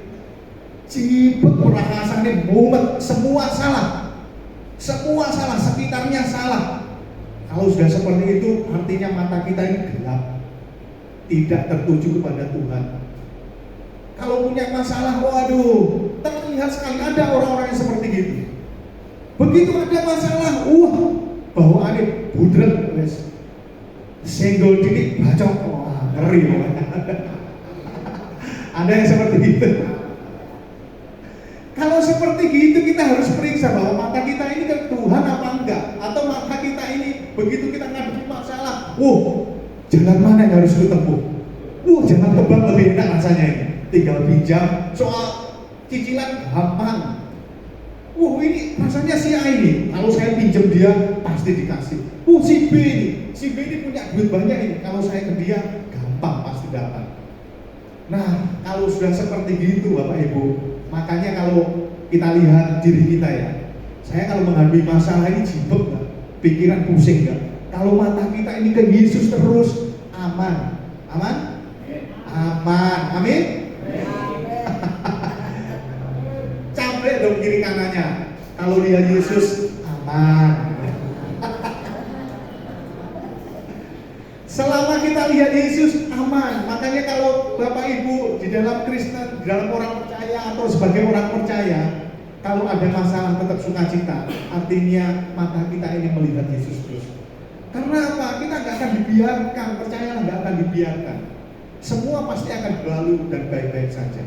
Speaker 2: Jibet, perasaannya mumet, semua salah, sekitarnya salah. Kalau sudah seperti itu, artinya mata kita ini gelap, tidak tertuju kepada Tuhan. Kalau punya masalah, waduh, terlihat sekali ada orang-orang yang seperti gitu. Begitu ada masalah, bawaannya budrek, senggol dikit bacok, wah ngeri. Ada yang seperti itu. Kalau seperti gitu kita harus periksa bahwa mata kita ini ke Tuhan apa enggak, atau mata kita ini begitu kita ngadepi masalah, jalan mana yang harus ditempuh? Jangan tebak lebih enak rasanya ini. Tinggal pinjam, soal cicilan gampang. Ini rasanya si A ini, kalau saya pinjam dia pasti dikasih. Si B ini punya duit banyak ini, kalau saya ke dia gampang pasti dapat. Nah, kalau sudah seperti gitu Bapak Ibu, makanya kalau kita lihat diri kita ya, saya kalau menghadapi masalah ini jibek gak? Pikiran pusing gak? Kalau mata kita ini ke Yesus terus, aman. Amin. Capek dong kiri kanannya. Kalau lihat Yesus, aman. Selama kita lihat Yesus, aman. Makanya kalau Bapak Ibu di dalam Kristen, di dalam orang percaya atau sebagai orang percaya, kalau ada masalah tetap sukacita. Artinya mata kita ini melihat Yesus terus. Karena apa? Kita nggak akan dibiarkan, percayalah nggak akan dibiarkan. Semua pasti akan berlalu dan baik-baik saja.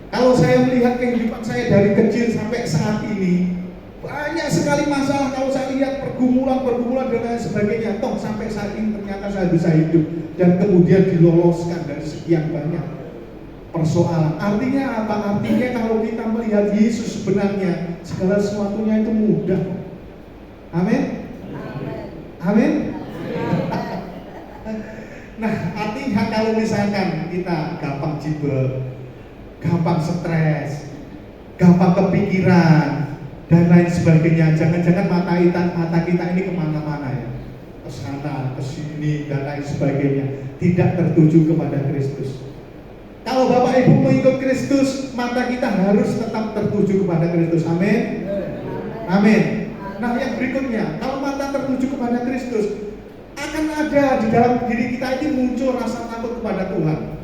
Speaker 2: Kalau saya melihat kehidupan saya dari kecil sampai saat ini, banyak sekali masalah. Kalau saya lihat pergumulan dan lain sebagainya, toh sampai saat ini ternyata saya bisa hidup dan kemudian diloloskan dari sekian banyak persoalan. Artinya apa? Artinya kalau kita melihat Yesus sebenarnya segala sesuatunya itu mudah. Amin. Nah, artinya kalau misalkan kita gampang jibel, gampang stres, gampang kepikiran dan lain sebagainya, jangan-jangan mata kita ini kemana-mana ya, ke sana, ke sini dan lain sebagainya, tidak tertuju kepada Kristus. Kalau Bapak Ibu mengikut Kristus, mata kita harus tetap tertuju kepada Kristus. Amin. Nah, yang berikutnya, kalau mata tertuju kepada Kristus, akan ada di dalam diri kita ini muncul rasa takut kepada Tuhan.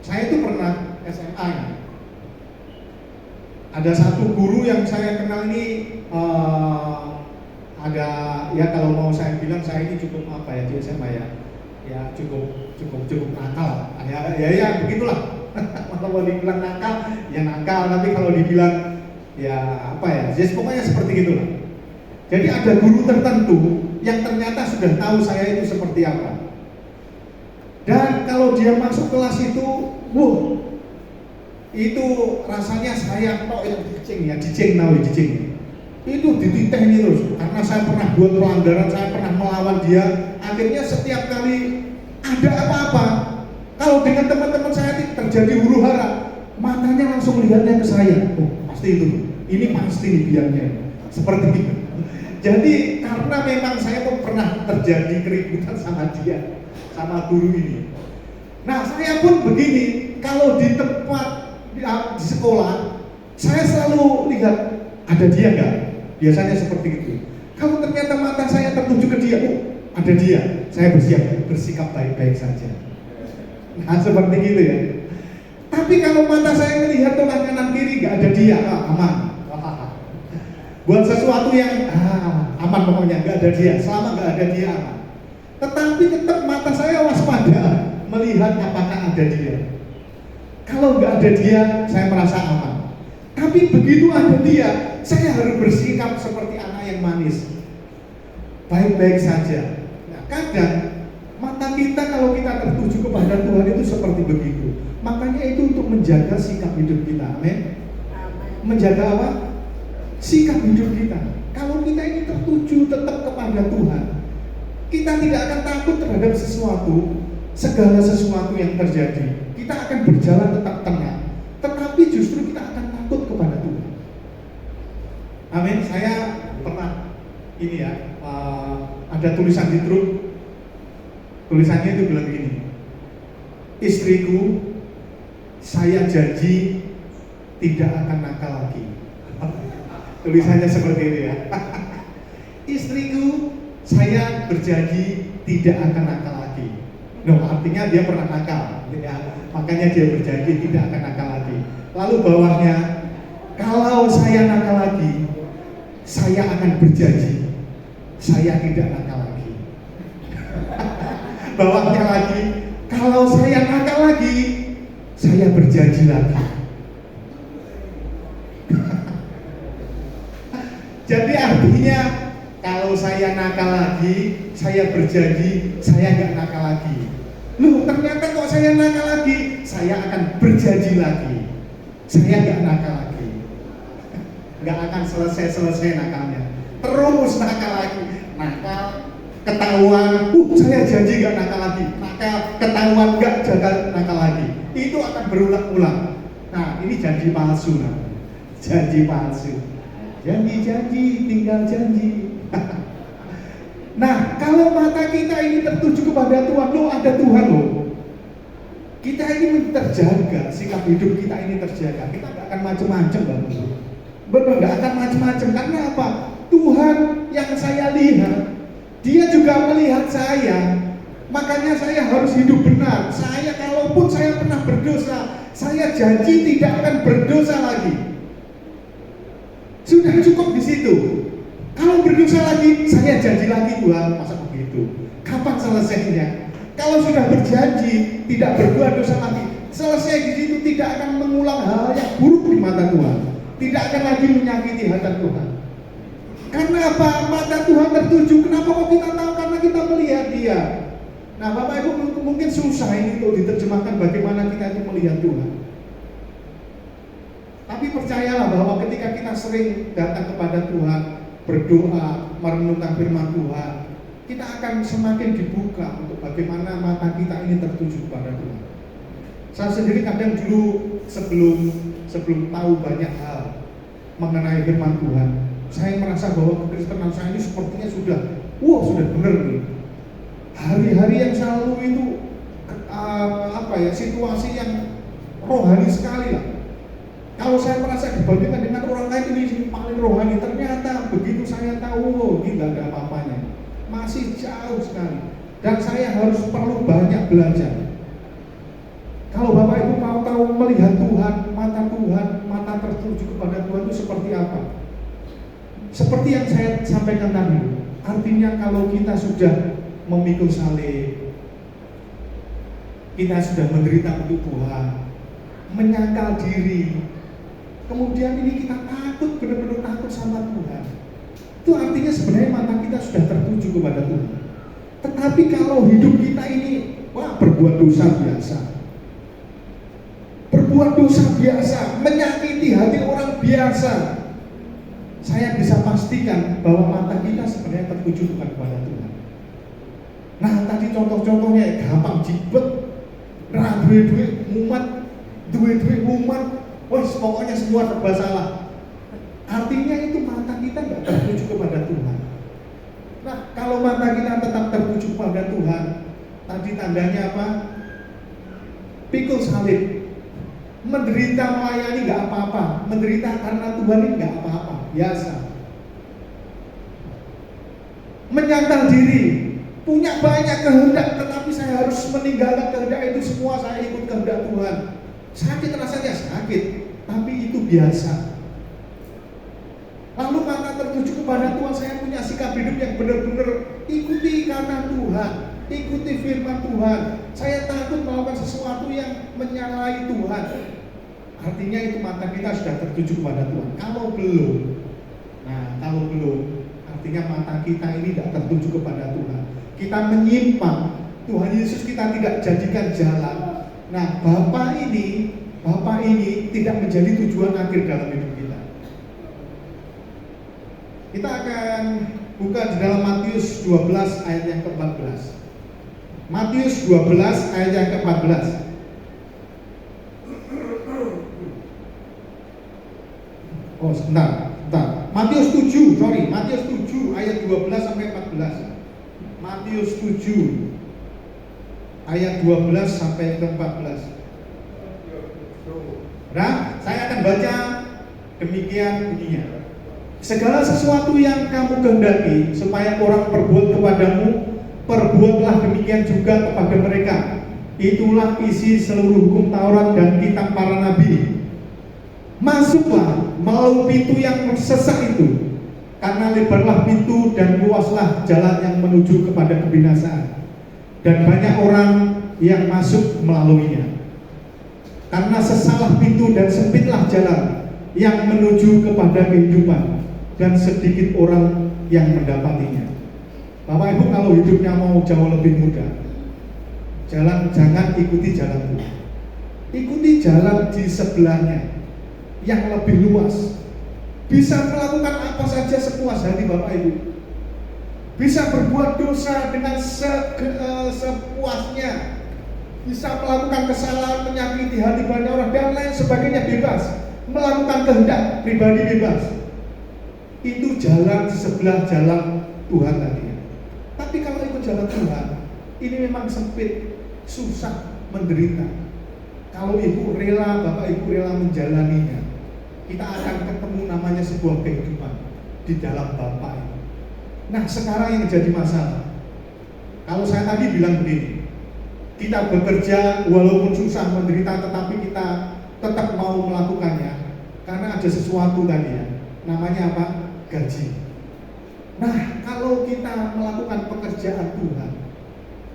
Speaker 2: Saya itu pernah SMA. Ada satu guru yang saya kenal ini, ada ya kalau mau saya bilang saya ini cukup apa ya di SMA ya cukup nakal. Ya begitulah. Kalau dibilang nakal ya nakal, tapi kalau dibilang ya apa ya, pokoknya seperti itulah. Jadi ada guru tertentu yang ternyata sudah tahu saya itu seperti apa. Dan kalau dia masuk kelas itu, itu rasanya saya tok yang dicing. itu dititeni terus karena saya pernah buat pelanggaran, saya pernah melawan dia. Akhirnya setiap kali ada apa-apa, kalau dengan teman-teman saya terjadi huru hara, matanya langsung lihatnya ke saya. Oh, pasti itu, ini pasti nih biarnya seperti itu. Jadi karena memang saya pun pernah terjadi keributan sama dia, sama guru ini. Nah saya pun begini, kalau di tempat di sekolah, saya selalu lihat ada dia nggak. Biasanya seperti itu. Kalau ternyata mata saya tertuju ke dia, oh ada dia, saya bersikap baik-baik saja. Nah seperti gitu ya. Tapi kalau mata saya melihat tuh kanan kiri nggak ada dia, aman. Buat sesuatu yang aman pokoknya, nggak ada dia. Selama nggak ada dia aman. Tetapi tetap mata saya waspada melihat apakah ada dia. Kalau nggak ada dia, saya merasa aman. Tapi begitu ada dia, saya harus bersikap seperti anak yang manis, baik-baik saja. Nah, kadang mata kita kalau kita tertuju kepada Tuhan itu seperti begitu. Makanya itu untuk menjaga sikap hidup kita. Amin. Menjaga apa? Sikap hidup kita. Kalau kita ini tertuju tetap kepada Tuhan, kita tidak akan takut terhadap segala sesuatu yang terjadi. Kita akan berjalan tetap tenang. Tetapi justru kita akan takut kepada Tuhan. Amin. Saya pernah ini ya, ada tulisan di truk. Tulisannya itu bilang begini, istriku, saya janji tidak akan nakal lagi. Tulisannya seperti itu ya. Istriku, saya berjanji tidak akan nakal lagi. No, artinya dia pernah nakal, ya. Makanya dia berjanji tidak akan nakal lagi. Lalu bawahnya, kalau saya nakal lagi, saya akan berjanji saya tidak nakal lagi. Bawahnya lagi, kalau saya nakal lagi, saya berjanji lagi. Jadi artinya kalau saya nakal lagi, saya berjanji saya nggak nakal lagi. Loh, ternyata kok saya nakal lagi, saya akan berjanji lagi saya nggak nakal lagi. Nggak akan selesai nakalnya, terus nakal lagi. Nakal ketahuan, saya janji nggak nakal lagi. Nakal ketahuan nggak jaga nakal lagi. Itu akan berulang-ulang. Nah, ini janji palsu, janji palsu. Janji-janji, tinggal janji. Nah, kalau mata kita ini tertuju kepada Tuhan, loh ada Tuhan loh. Kita ini terjaga, sikap hidup kita ini terjaga. Kita nggak akan macam-macam, benar, nggak akan macam-macam. Karena apa? Tuhan yang saya lihat, Dia juga melihat saya. Makanya saya harus hidup benar. Saya kalaupun saya pernah berdosa, saya janji tidak akan berdosa lagi. Sudah cukup di situ. Kalau berdosa lagi, saya janji lagi Tuhan, masa begitu? Kapan selesainya? Kalau sudah berjanji tidak berbuat dosa lagi, selesai di situ, tidak akan mengulang hal yang buruk di mata Tuhan, tidak akan lagi menyakiti hati Tuhan. Karena apa? Mata Tuhan tertuju. Kenapa kok kita tahu? Karena kita melihat Dia. Nah, Bapak Ibu mungkin susah ini untuk diterjemahkan bagaimana kita itu melihat Tuhan. Tapi percayalah bahwa ketika kita sering datang kepada Tuhan, berdoa, merenungkan firman Tuhan, kita akan semakin dibuka untuk bagaimana mata kita ini tertuju kepada Tuhan. Saya sendiri kadang dulu sebelum tahu banyak hal mengenai firman Tuhan, saya merasa bahwa kekristenan saya ini sepertinya sudah benar nih. Hari-hari yang saya lalui itu situasi yang rohani sekali lah. Kalau saya merasa dibandingkan dengan orang lain ini paling rohani, ternyata begitu saya tahu ini nggak ada apa-apanya, masih jauh sekali. Dan saya harus perlu banyak belajar. Kalau Bapak Ibu mau tahu melihat Tuhan, mata tertuju kepada Tuhan itu seperti apa? Seperti yang saya sampaikan tadi, artinya kalau kita sudah memikul salib, kita sudah menderita untuk Tuhan, menyangkal diri, kemudian ini kita takut, benar-benar takut sama Tuhan. Itu artinya sebenarnya mata kita sudah tertuju kepada Tuhan. Tetapi kalau hidup kita ini, berbuat dosa biasa, menyakiti hati orang biasa, saya bisa pastikan bahwa mata kita sebenarnya tertuju bukan kepada Tuhan. Nah, tadi contoh-contohnya gampang jibet, duwe-duwe mumet, duwe-duwe umat, wes pokoknya semua serba salah. Artinya itu mata kita nggak tertuju kepada Tuhan. Nah, kalau mata kita tetap tertuju kepada Tuhan, tadi tandanya apa? Pikul salib. Menderita melayani nggak apa-apa, menderita karena Tuhan ini nggak apa-apa, biasa. Menyangkal diri, punya banyak kehendak, tetapi saya harus meninggalkan kehendak itu semua, saya ikut kehendak Tuhan. Sakit rasanya sakit, tapi itu biasa. Lalu mata tertuju kepada Tuhan, saya punya sikap hidup yang benar-benar ikuti karena Tuhan, ikuti firman Tuhan. Saya takut melakukan sesuatu yang menyalahi Tuhan. Artinya itu mata kita sudah tertuju kepada Tuhan. Kalau belum, artinya mata kita ini tidak tertuju kepada Tuhan. Kita menyimpang, Tuhan Yesus kita tidak jadikan jalan. Nah, Bapa ini tidak menjadi tujuan akhir dalam hidup kita. Kita akan buka di dalam Matius 12 ayat yang ke-14. Matius 12 ayat yang ke-14. Oh, sebentar. Matius 7 ayat 12 sampai 14. Matius 7 ayat 12 sampai ke 14. Nah, saya akan baca demikian bunyinya. Segala sesuatu yang kamu kehendaki supaya orang perbuat kepadamu, perbuatlah demikian juga kepada mereka. Itulah isi seluruh hukum Taurat dan kitab para nabi. Masuklah melalui pintu yang sesak itu, karena lebarlah pintu dan luaslah jalan yang menuju kepada kebinasaan, dan banyak orang yang masuk melaluinya. Karena sesaklah pintu dan sempitlah jalan yang menuju kepada kehidupan, dan sedikit orang yang mendapatinya. Bapak Ibu, kalau hidupnya mau jauh lebih mudah, jangan ikuti jalan Tuhan. Ikuti jalan di sebelahnya yang lebih luas. Bisa melakukan apa saja sepuas hati Bapak Ibu. Bisa berbuat dosa dengan sepuasnya. Bisa melakukan kesalahan, menyakiti hati banyak orang dan lain sebagainya, bebas. Melakukan kehendak pribadi bebas. Itu jalan di sebelah jalan Tuhan tadi. Tapi kalau ikut jalan Tuhan, ini memang sempit, susah, menderita. Kalau Ibu rela, Bapak Ibu rela menjalaninya, kita akan ketemu namanya sebuah kehidupan di dalam Bapa ini. Nah, sekarang yang jadi masalah, kalau saya tadi bilang begini, kita bekerja walaupun susah, menderita, tetapi kita tetap mau melakukannya karena ada sesuatu tadi ya, namanya apa? Gaji. Nah, kalau kita melakukan pekerjaan Tuhan,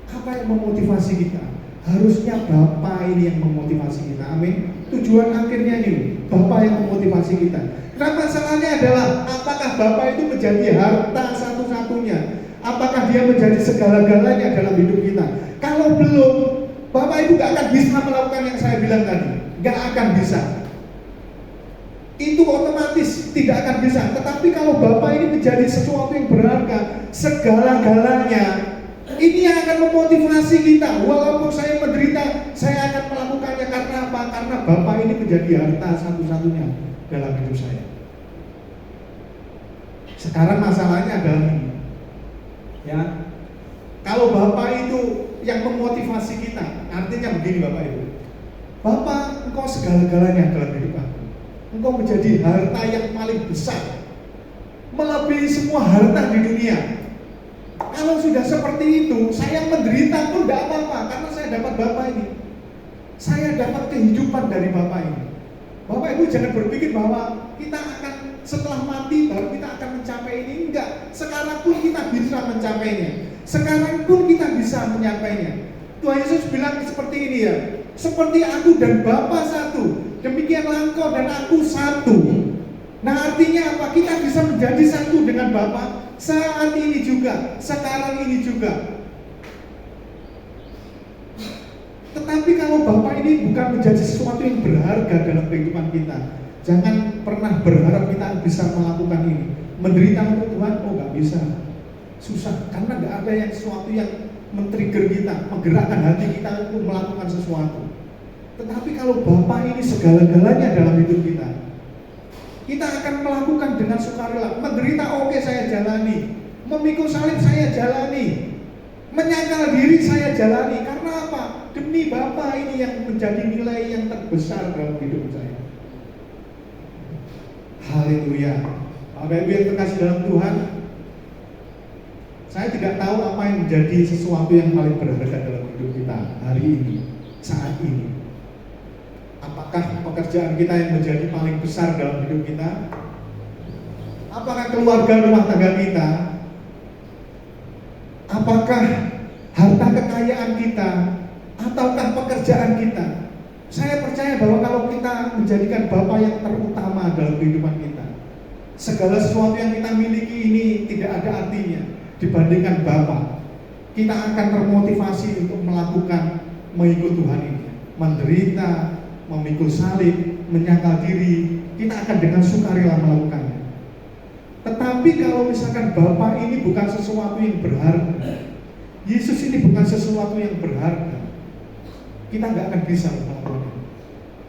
Speaker 2: apa yang memotivasi kita? Harusnya Bapa ini yang memotivasi kita. Amin. Tujuan akhirnya ini Bapa yang memotivasi kita. Nah, masalahnya adalah apakah Bapa itu menjadi harta satu-satunya? Apakah dia menjadi segala-galanya dalam hidup kita? Kalau belum, Bapak Ibu gak akan bisa melakukan yang saya bilang tadi. Gak akan bisa. Itu otomatis tidak akan bisa. Tetapi kalau Bapak ini menjadi sesuatu yang berharga, segala-galanya, ini yang akan memotivasi kita. Walaupun saya menderita, saya akan melakukannya. Karena apa? Karena Bapak ini menjadi harta satu-satunya dalam hidup saya. Sekarang masalahnya adalah ini, ya. Kalau Bapak itu yang memotivasi kita, artinya begini Bapak Ibu. Bapak, engkau segala-galanya dalam hidup aku. Engkau menjadi harta yang paling besar, melebihi semua harta di dunia. Kalau sudah seperti itu, saya menderita pun tidak apa-apa, karena saya dapat Bapak ini. Saya dapat kehidupan dari Bapak ini. Bapak Ibu jangan berpikir bahwa kita akan setelah mati baru kita akan mencapai ini. Enggak, sekarang pun kita bisa mencapainya. Sekarang pun kita bisa menyapainya. Tuhan Yesus bilang seperti ini ya, seperti aku dan Bapa satu, demikianlah engkau dan aku satu. Nah, artinya apa? Kita bisa menjadi satu dengan Bapa saat ini juga, sekarang ini juga. Tetapi kalau Bapak ini bukan menjadi sesuatu yang berharga dalam kehidupan kita, jangan pernah berharap kita bisa melakukan ini. Menderita untuk Tuhan, oh nggak bisa, susah, karena nggak ada yang sesuatu yang men-trigger kita, menggerakkan hati kita untuk melakukan sesuatu. Tetapi kalau Bapa ini segala-galanya dalam hidup kita akan melakukan dengan sukarela. Menderita, oke, saya jalani. Memikul salib saya jalani. Menyangkal diri saya jalani. Karena apa? Demi Bapa ini yang menjadi nilai yang terbesar dalam hidup saya. Haleluya. Bapak Ibu yang terkasih dalam Tuhan, saya tidak tahu apa yang menjadi sesuatu yang paling berharga dalam hidup kita hari ini, saat ini. Apakah pekerjaan kita yang menjadi paling besar dalam hidup kita? Apakah keluarga rumah tangga kita? Apakah harta kekayaan kita? Ataukah pekerjaan kita? Saya percaya bahwa kalau kita menjadikan Bapa yang terutama dalam kehidupan kita, segala sesuatu yang kita miliki ini tidak ada artinya dibandingkan Bapa. Kita akan termotivasi untuk melakukan mengikut Tuhan ini, menderita, memikul salib, menyangkal diri, kita akan dengan sukarela melakukannya. Tetapi kalau misalkan Bapa ini bukan sesuatu yang berharga, Yesus ini bukan sesuatu yang berharga, kita nggak akan bisa melakukannya.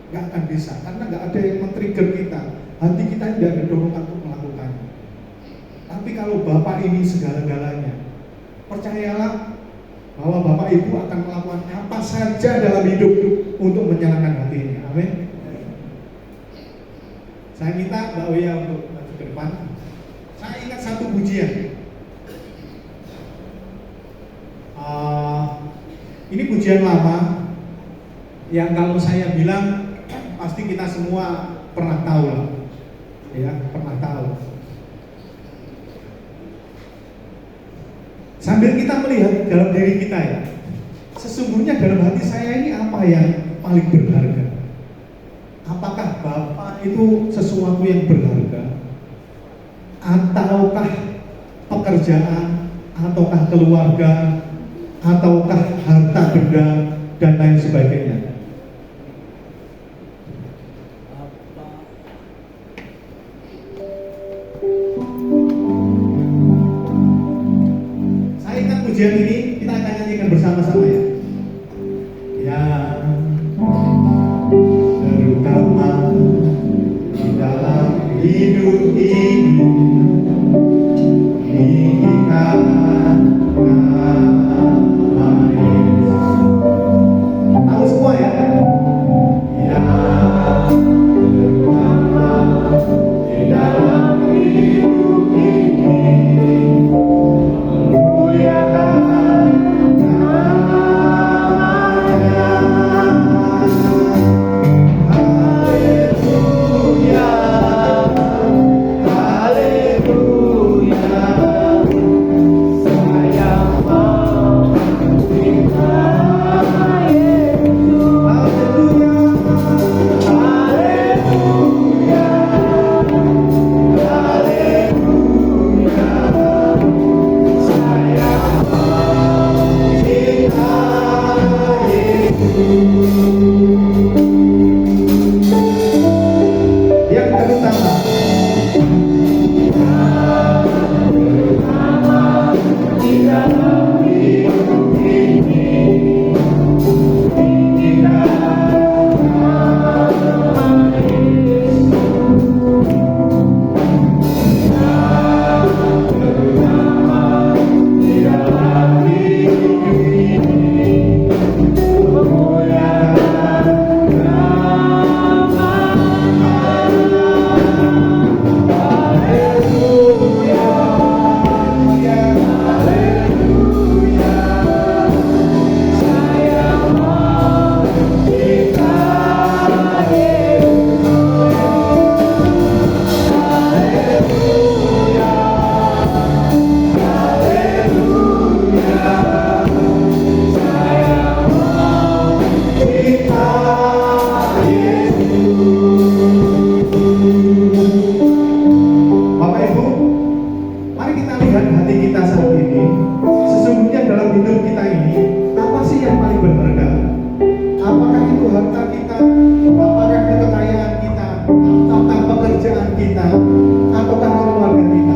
Speaker 2: Nggak akan bisa, karena nggak ada yang men-trigger kita. Hati kita tidak ada dorongan untuk melakukannya. Tapi kalau Bapa ini segala-galanya, percayalah bahwa Bapak Ibu akan melakukan apa saja dalam hidup untuk menyenangkan hati ini. Amin. Saya minta Mbak Oya untuk maju ke depan. Saya ingat satu pujian. Ini pujian lama yang kalau saya bilang pasti kita semua pernah tahu lah, ya, pernah tahu. Sambil kita melihat dalam diri kita, ya, sesungguhnya dalam hati saya ini apa yang paling berharga? Apakah Bapa itu sesuatu yang berharga? Ataukah pekerjaan? Ataukah keluarga? Ataukah harta benda dan lain sebagainya? Pujian ini kita akan nyanyikan bersama-sama, ya. Yang terutama di dalam hidup ini, meninggikan nama Yesus. Tahu semua, ya? Yang terutama di dalam hidup ini, pekerjaan kita ataukah keluarga kita?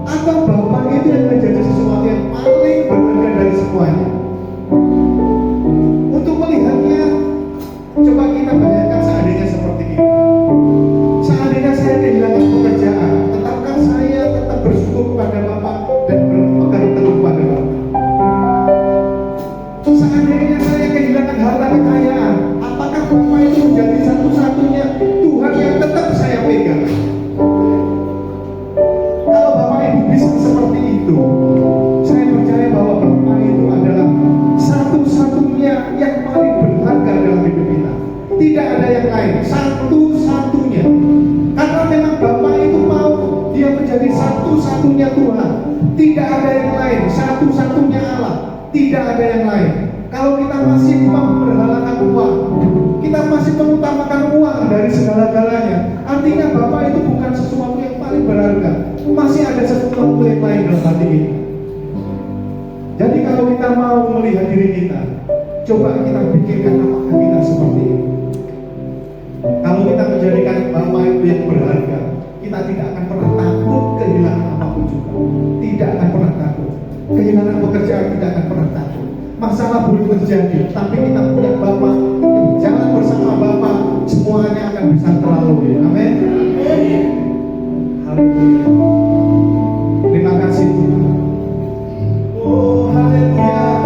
Speaker 2: Atau Bapak itu yang menjadi sesuatu yang paling berharga dari semuanya? Untuk melihatnya, coba kita bayangkan seandainya seperti ini. Seandainya saya kehilangan pekerjaan, tetapkah saya tetap bersyukur kepada Bapak dan berpegang teguh pada Bapak? Seandainya saya kehilangan harta kekayaan, apakah Bapak itu menjadi satu-satunya Tuhan yang tetap saya pegang? Kalau Bapak Ibu bisa seperti itu, saya percaya bahwa Bapak itu adalah satu-satunya yang paling berharga dalam hidup kita. Tidak ada yang lain, satu-satunya. Karena memang Bapak itu mau dia menjadi satu-satunya Tuhan. Tidak ada yang lain, satu-satunya Allah. Tidak ada yang lain. Kalau kita masih memberhalakan uang, kita masih mengutamakan uang dari segala-galanya, artinya Bapak itu bukan sesuatu yang paling berharga. Masih ada sesuatu yang lain dalam hati kita. Jadi kalau kita mau melihat diri kita, coba kita pikirkan apakah kita seperti ini. Kalau kita menjadikan Bapak itu yang berharga, kita tidak akan pernah takut kehilangan apapun juga. Tidak akan pernah takut. Kehilangan pekerjaan tidak akan pernah takut. Masalah boleh terjadi, tapi kita punya Bapak. Jangan bersama Bapak, semuanya akan bisa terlalui. Amin. Haleluya. Terima kasih Tuhan. Oh haleluya.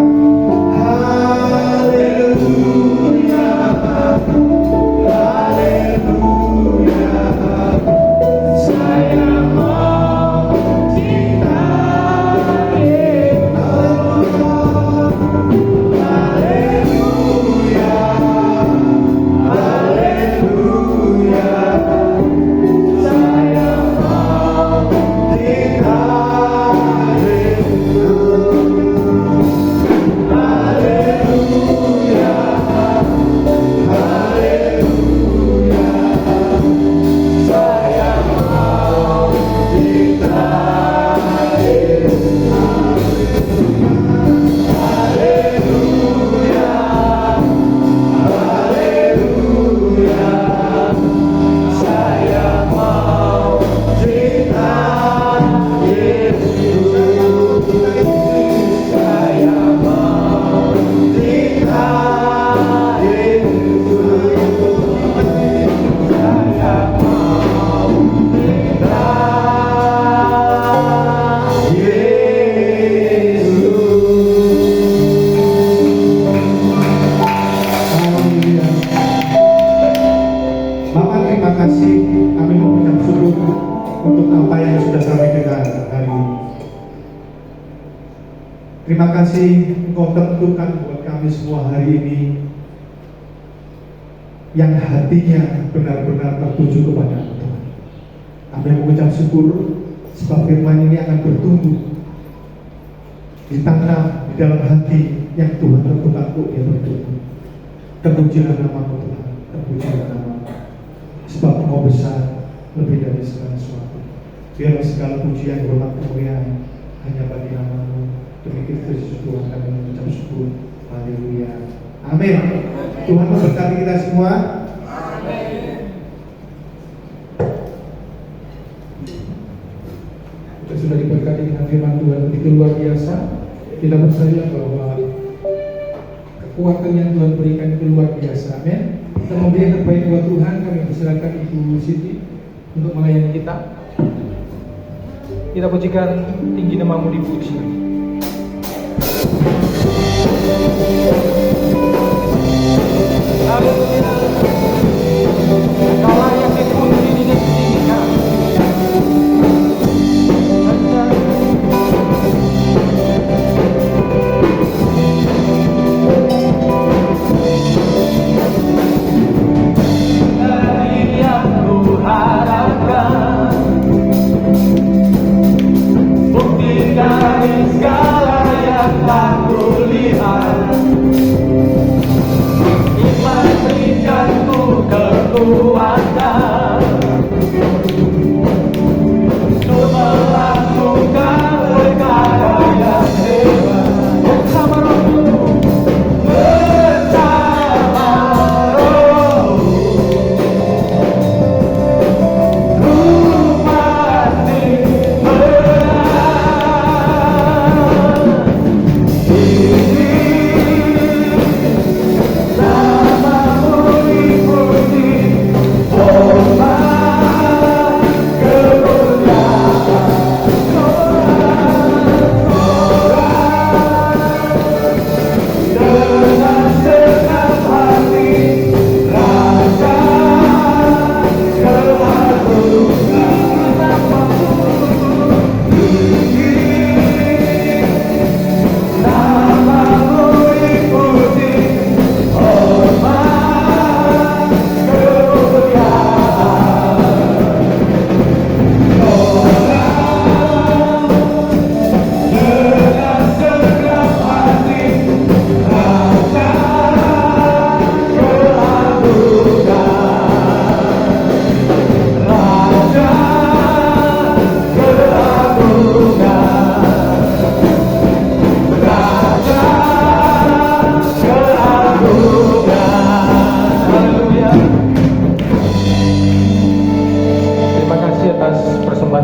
Speaker 2: Haleluya. Haleluya. Saya mau cintai. Haleluya. Haleluya. Saya mau Terima kasih Engkau tentukan buat kami semua hari ini yang hatinya benar-benar tertuju kepada Tuhan. Kami mengucap syukur sebab firman ini akan bertumbuh ditanam di dalam hati yang Tuhan tentukan untuk dia bertumbuh. Terpujilah nama Tuhan, terpujilah nama sebab Engkau besar lebih dari segala sesuatu. Biarlah segala pujian, hormat, kemuliaan hanya bagi nama-Mu. Demi Kristus Tuhan kami mengucap syukur. Haleluya. Amin. Tuhan memberkati kita semua. Amin.
Speaker 3: Kita sudah diberkati dengan firman Tuhan begitu luar biasa. Kita percaya bahwa kekuatan yang Tuhan berikan itu luar biasa. Amin. Kita memberi yang terbaik buat Tuhan. Kami persilakan Ibu Siti untuk melayani kita. Kita pujikan tinggi nama-Mu dipuji. Haleluya. Kaulah yang dipuji ditinggikan. Dari yang ku harapkan, bukti dari segala yang tak kulihat.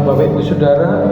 Speaker 3: Bapak Ibu Saudara,